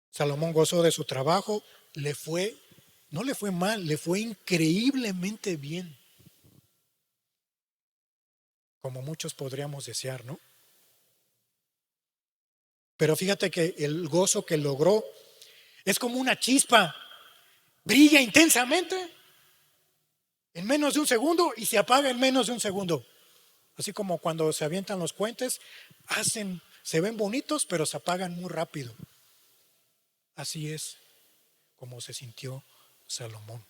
Speaker 1: Salomón gozó de su trabajo, no le fue mal, le fue increíblemente bien, como muchos podríamos desear, ¿no? Pero fíjate que el gozo que logró es como una chispa, brilla intensamente en menos de un segundo y se apaga en menos de un segundo. Así como cuando se avientan los cohetes, se ven bonitos, pero se apagan muy rápido. Así es como se sintió Salomón.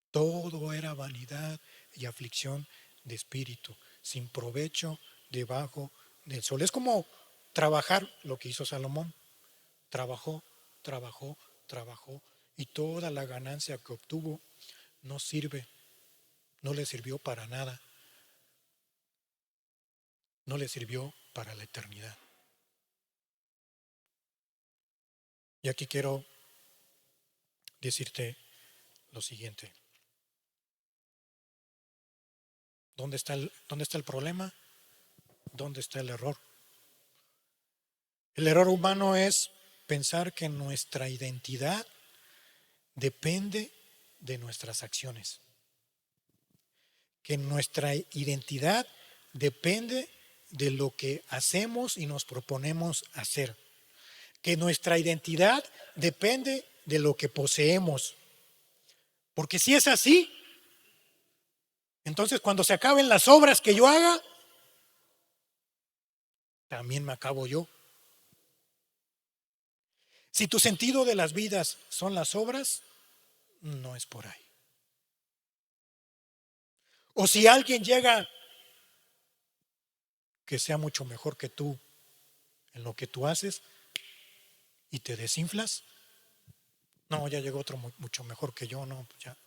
Speaker 1: Todo era vanidad y aflicción de espíritu, sin provecho debajo del sol. Es como trabajar lo que hizo Salomón. Trabajó, trabajó, trabajó y toda la ganancia que obtuvo no le sirvió para nada. no le sirvió para la eternidad. Y aquí quiero decirte lo siguiente. ¿Dónde está el problema? ¿Dónde está el error? El error humano es pensar que nuestra identidad depende de nuestras acciones, que nuestra identidad depende de lo que hacemos y nos proponemos hacer, que nuestra identidad depende de lo que poseemos. Porque si es así, entonces cuando se acaben las obras que yo haga, también me acabo yo. Si tu sentido de las vidas son las obras, no es por ahí. O si alguien llega que sea mucho mejor que tú en lo que tú haces y te desinflas, no, ya llegó otro mucho mejor que yo, no, ya.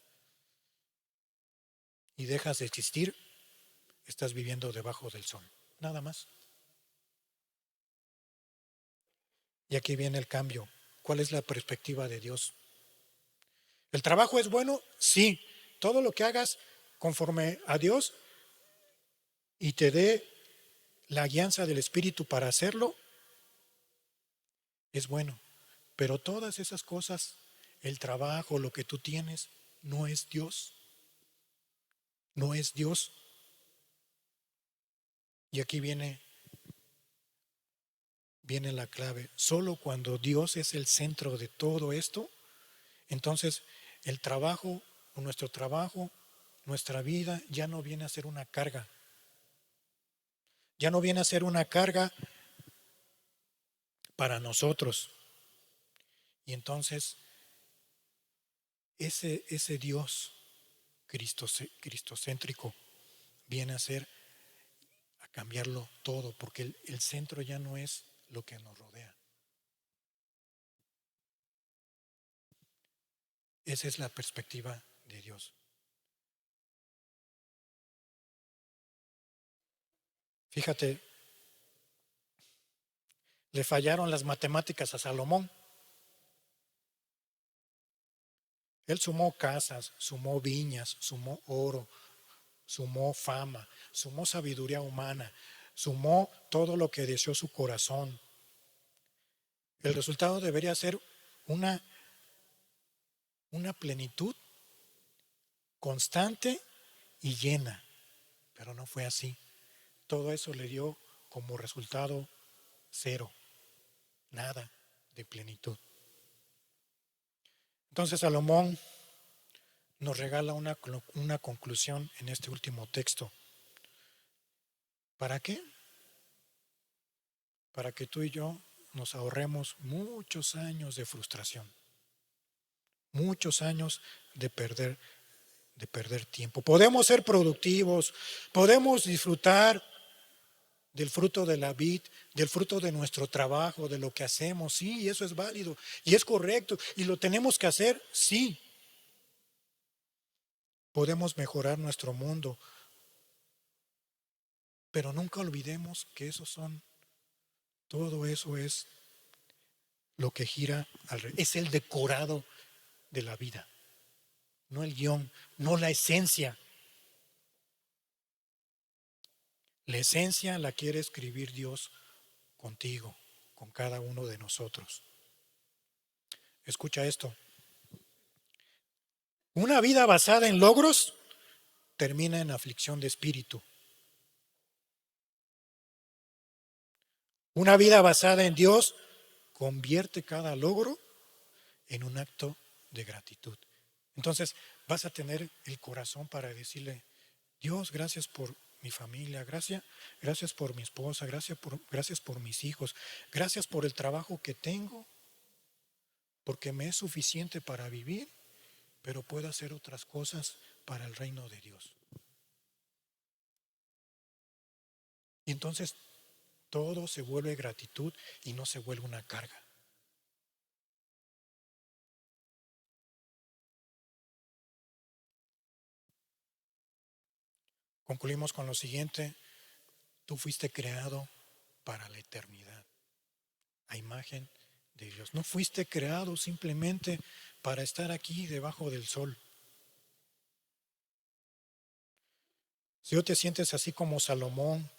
Speaker 1: Y dejas de existir, estás viviendo debajo del sol, nada más. Y aquí viene el cambio. ¿Cuál es la perspectiva de Dios? ¿El trabajo es bueno? Sí. Todo lo que hagas conforme a Dios y te dé la guianza del Espíritu para hacerlo, es bueno. Pero todas esas cosas, el trabajo, lo que tú tienes, no es Dios. No es Dios. Y aquí viene la clave. Solo cuando Dios es el centro de todo esto, entonces el trabajo, o nuestro trabajo, nuestra vida ya no viene a ser una carga. Ya no viene a ser una carga para nosotros. Y entonces ese Dios cristocéntrico viene a cambiarlo todo, porque el centro ya no es lo que nos rodea. Esa es la perspectiva de Dios. Fíjate, le fallaron las matemáticas a Salomón. Él sumó casas, sumó viñas, sumó oro, sumó fama, sumó sabiduría humana, sumó todo lo que deseó su corazón. El resultado debería ser una plenitud constante y llena, pero no fue así. Todo eso le dio como resultado cero, nada de plenitud. Entonces Salomón nos regala una conclusión en este último texto. ¿Para qué? Para que tú y yo nos ahorremos muchos años de frustración, muchos años de perder tiempo. Podemos ser productivos, podemos disfrutar del fruto de la vid, del fruto de nuestro trabajo, de lo que hacemos, sí, eso es válido y es correcto y lo tenemos que hacer, sí. Podemos mejorar nuestro mundo, pero nunca olvidemos que todo eso es lo que gira alrededor, es el decorado de la vida, no el guión, no la esencia. La esencia la quiere escribir Dios contigo, con cada uno de nosotros. Escucha esto. Una vida basada en logros termina en aflicción de espíritu. Una vida basada en Dios convierte cada logro en un acto de gratitud. Entonces vas a tener el corazón para decirle, Dios, gracias por mi familia, gracias por mi esposa, gracias por mis hijos, gracias por el trabajo que tengo, porque me es suficiente para vivir, pero puedo hacer otras cosas para el reino de Dios. Y entonces todo se vuelve gratitud y no se vuelve una carga. Concluimos con lo siguiente. Tú fuiste creado para la eternidad, a imagen de Dios. No fuiste creado simplemente para estar aquí debajo del sol. Si hoy te sientes así como Salomón,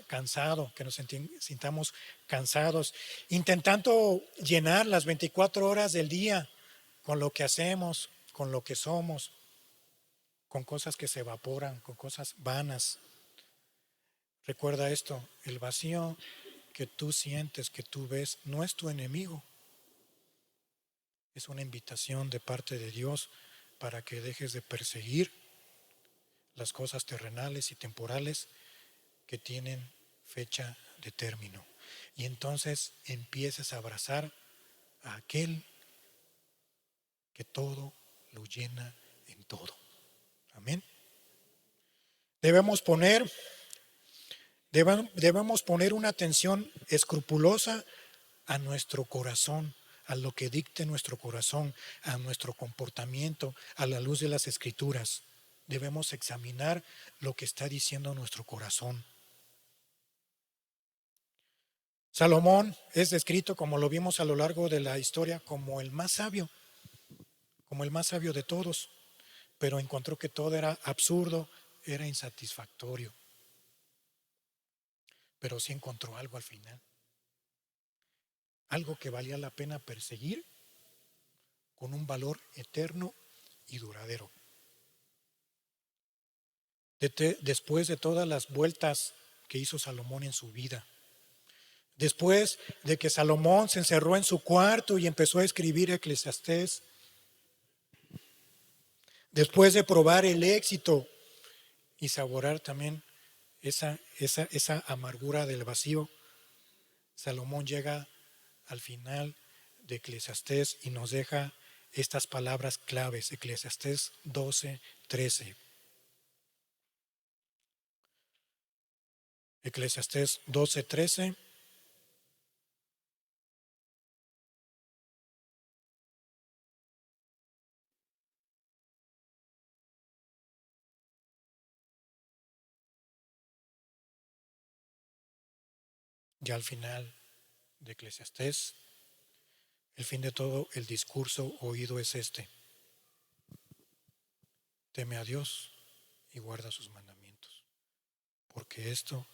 Speaker 1: cansado, que nos sintamos cansados, intentando llenar las 24 horas del día con lo que hacemos, con lo que somos, con cosas que se evaporan, con cosas vanas. Recuerda esto, el vacío que tú sientes, que tú ves, no es tu enemigo. Es una invitación de parte de Dios para que dejes de perseguir las cosas terrenales y temporales que tienen fecha de término. Y entonces empieces a abrazar a aquel que todo lo llena en todo. Amén. Debemos poner, debemos poner una atención escrupulosa a nuestro corazón, a lo que dicte nuestro corazón, a nuestro comportamiento, a la luz de las Escrituras. Debemos examinar lo que está diciendo nuestro corazón. Salomón es descrito, como lo vimos a lo largo de la historia, como el más sabio de todos, pero encontró que todo era absurdo, era insatisfactorio. Pero sí encontró algo al final, algo que valía la pena perseguir con un valor eterno y duradero. Después de todas las vueltas que hizo Salomón en su vida, después de que Salomón se encerró en su cuarto y empezó a escribir Eclesiastés, después de probar el éxito y saborear también esa amargura del vacío, Salomón llega al final de Eclesiastés y nos deja estas palabras claves, Eclesiastés 12:13. Eclesiastés 12:13. Ya al final de Eclesiastés, el fin de todo el discurso oído es este: teme a Dios y guarda sus mandamientos, porque esto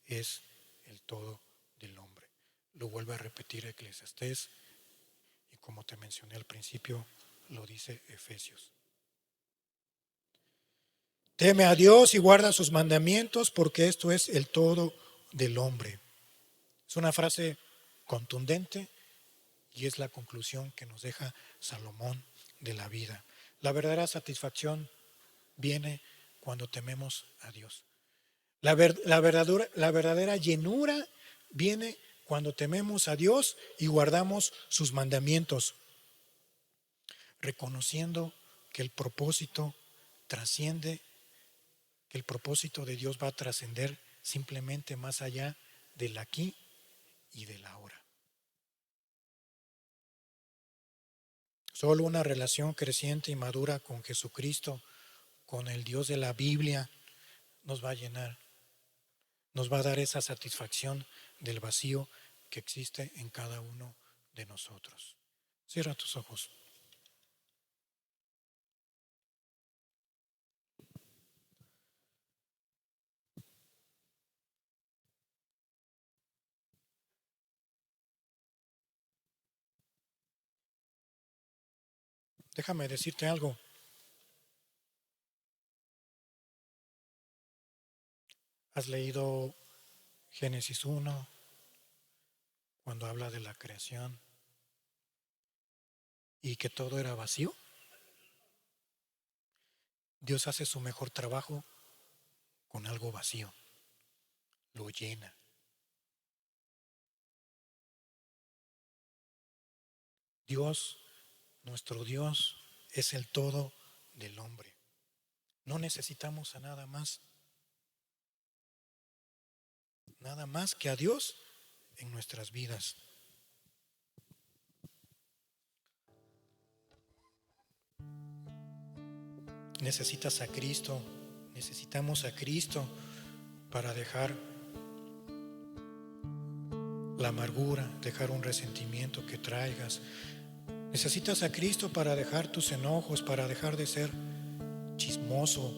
Speaker 1: es el todo del hombre. Lo vuelve a repetir Eclesiastés y, como te mencioné al principio, lo dice Efesios. Teme a Dios y guarda sus mandamientos, porque esto es el todo del hombre. Es una frase contundente y es la conclusión que nos deja Salomón de la vida. La verdadera satisfacción viene cuando tememos a Dios. La verdadera llenura viene cuando tememos a Dios y guardamos sus mandamientos, reconociendo que el propósito trasciende, que el propósito de Dios va a trascender simplemente más allá del aquí y del ahora. Solo una relación creciente y madura con Jesucristo, con el Dios de la Biblia, nos va a llenar, nos va a dar esa satisfacción del vacío que existe en cada uno de nosotros. Cierra tus ojos. Déjame decirte algo. ¿Has leído Génesis 1 cuando habla de la creación y que todo era vacío? Dios hace su mejor trabajo con algo vacío, lo llena. Dios, nuestro Dios, es el todo del hombre. No necesitamos a nada más que a Dios en nuestras vidas. Necesitas a Cristo, necesitamos a Cristo para dejar la amargura, dejar un resentimiento que traigas. Necesitas a Cristo para dejar tus enojos, para dejar de ser chismoso,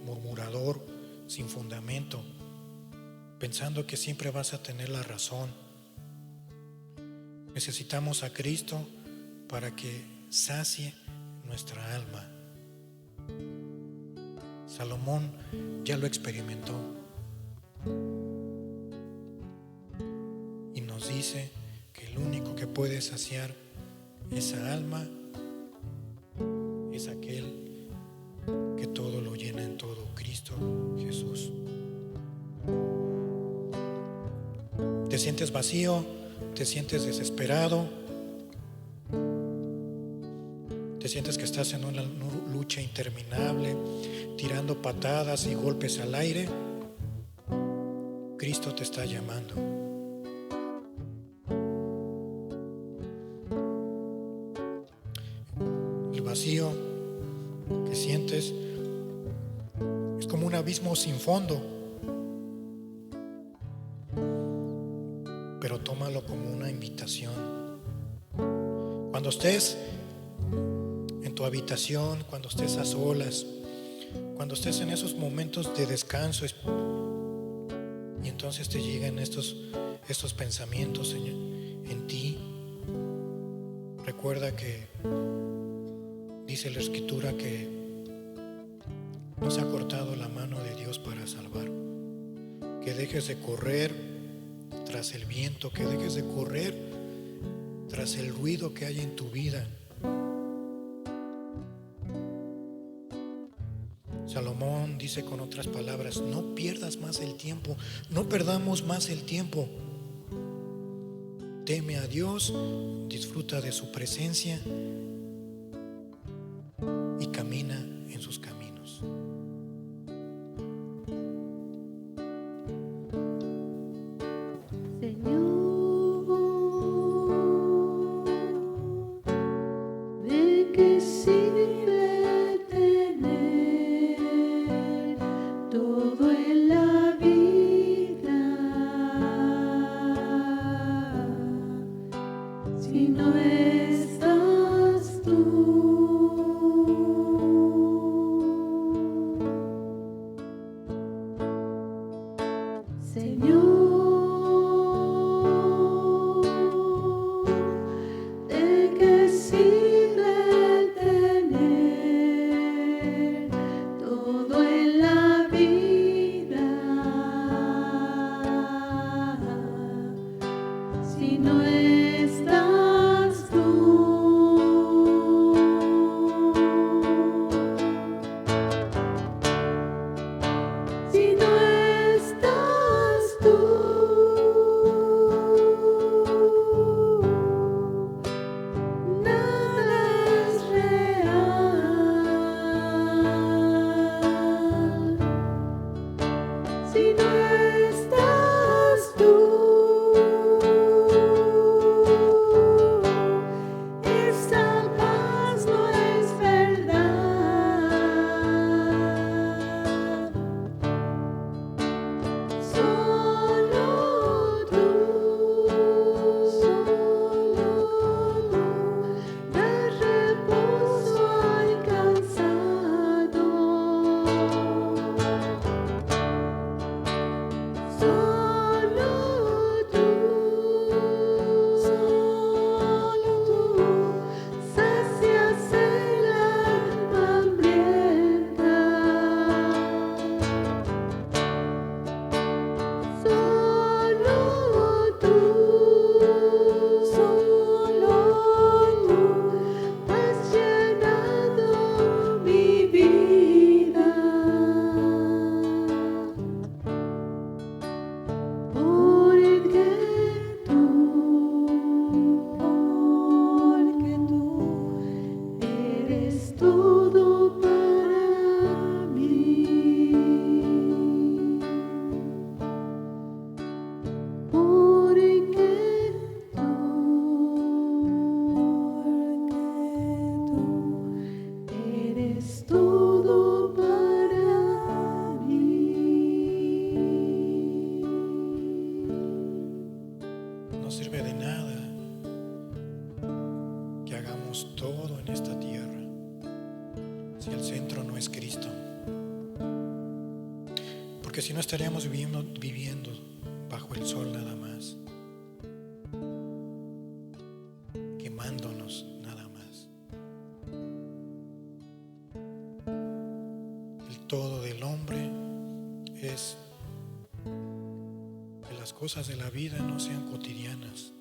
Speaker 1: murmurador, sin fundamento, pensando que siempre vas a tener la razón. Necesitamos a Cristo para que sacie nuestra alma. Salomón ya lo experimentó y nos dice que el único que puede saciar esa alma es aquel que todo lo llena en todo, Cristo Jesús. ¿Te sientes vacío? ¿Te sientes desesperado? ¿Te sientes que estás en una lucha interminable, tirando patadas y golpes al aire? Cristo te está llamando. El vacío que sientes es como un abismo sin fondo, pero tómalo como una invitación. Cuando estés en tu habitación, cuando estés a solas, cuando estés en esos momentos de descanso y entonces te llegan estos pensamientos en ti, recuerda que dice la Escritura que no se ha cortado la mano de Dios para salvar. Que dejes de correr tras el viento, que dejes de correr tras el ruido que hay en tu vida. Salomón dice con otras palabras: no pierdas más el tiempo, no perdamos más el tiempo. Teme a Dios, disfruta de su presencia y camina en sus caminos.
Speaker 2: Si no estás tú,
Speaker 1: porque si no estaríamos viviendo bajo el sol nada más, quemándonos nada más. El todo del hombre es que las cosas de la vida no sean cotidianas,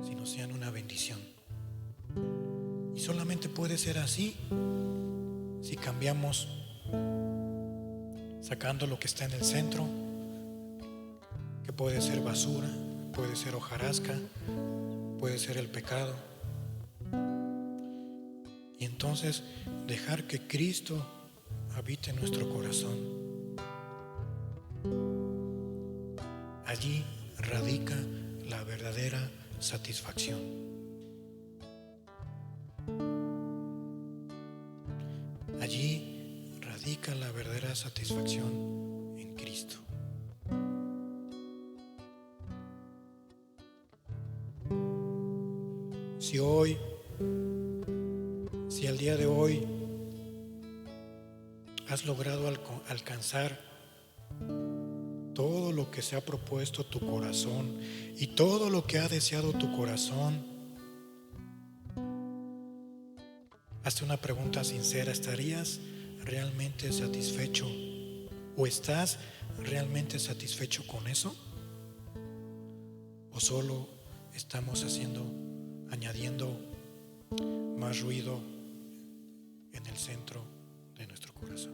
Speaker 1: sino sean una bendición. Y solamente puede ser así si cambiamos, sacando lo que está en el centro, que puede ser basura, puede ser hojarasca, puede ser el pecado, y entonces dejar que Cristo habite en nuestro corazón. Allí radica la verdadera satisfacción. Allí radica la verdadera satisfacción en Cristo. Si al día de hoy has logrado alcanzar todo lo que se ha propuesto tu corazón y todo lo que ha deseado tu corazón, hazte una pregunta sincera: ¿estarías realmente satisfecho o estás realmente satisfecho con eso? ¿O solo estamos añadiendo más ruido en el centro de nuestro corazón?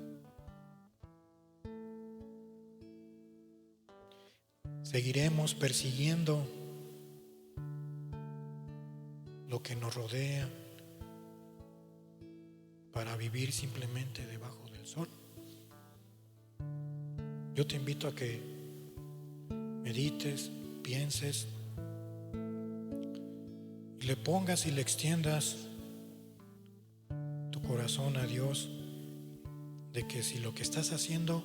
Speaker 1: Seguiremos persiguiendo lo que nos rodea para vivir simplemente debajo del sol. Yo te invito a que medites, pienses y le pongas y le extiendas tu corazón a Dios, de que si lo que estás haciendo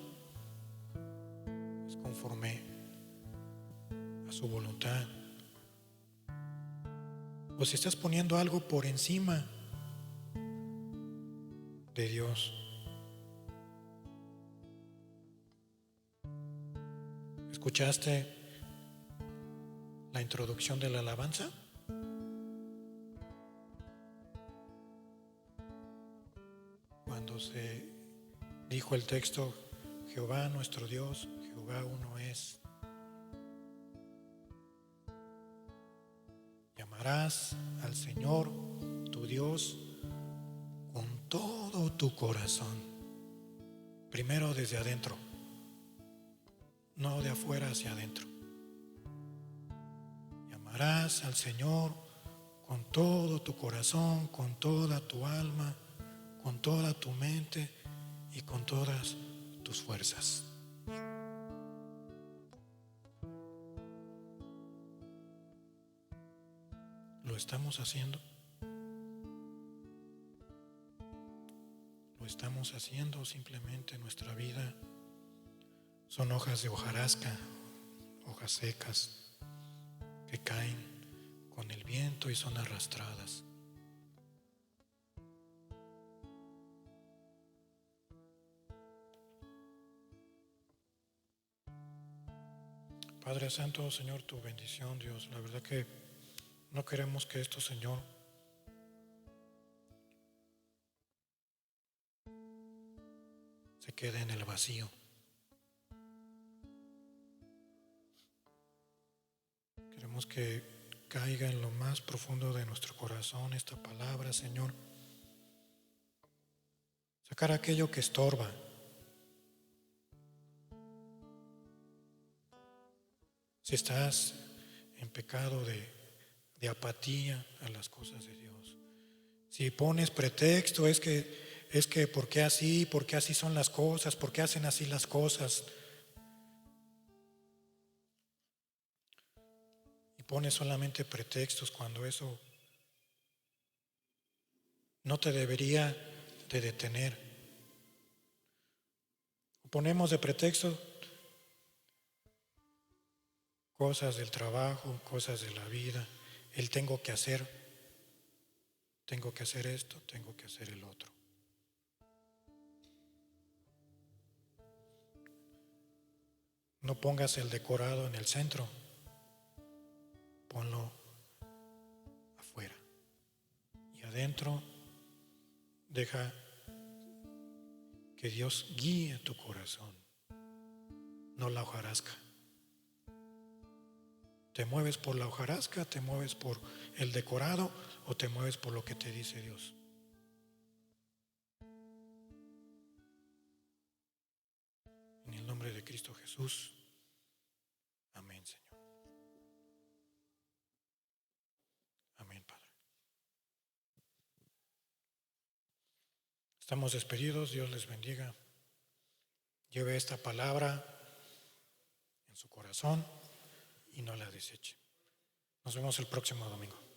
Speaker 1: es conforme a su voluntad, o si estás poniendo algo por encima de Dios. ¿Escuchaste la introducción de la alabanza? Cuando se dijo el texto: Jehová nuestro Dios, Jehová uno es. Llamarás al Señor tu Dios con todo tu corazón. Primero desde adentro, no de afuera hacia adentro. Llamarás al Señor con todo tu corazón, con toda tu alma, con toda tu mente y con todas tus fuerzas. ¿Lo estamos haciendo? ¿Lo estamos haciendo? Simplemente nuestra vida son hojas de hojarasca, hojas secas que caen con el viento y son arrastradas. Padre Santo, Señor, tu bendición, Dios. La verdad que no queremos que esto, Señor, se quede en el vacío. Queremos que caiga en lo más profundo de nuestro corazón esta palabra, Señor. Sacar aquello que estorba. Si estás en pecado de apatía a las cosas de Dios, si pones pretexto, es que ¿por qué así son las cosas? ¿Por qué hacen así las cosas? Y pones solamente pretextos cuando eso no te debería de detener. Ponemos de pretexto cosas del trabajo, cosas de la vida, el tengo que hacer esto, tengo que hacer el otro. No pongas el decorado en el centro, ponlo afuera. Y adentro, deja que Dios guíe tu corazón, no la hojarasca. ¿Te mueves por la hojarasca, te mueves por el decorado o te mueves por lo que te dice Dios? En el nombre de Cristo Jesús. Amén, Señor. Amén, Padre. Estamos despedidos. Dios les bendiga. Lleve esta palabra en su corazón y no la deseche. Nos vemos el próximo domingo.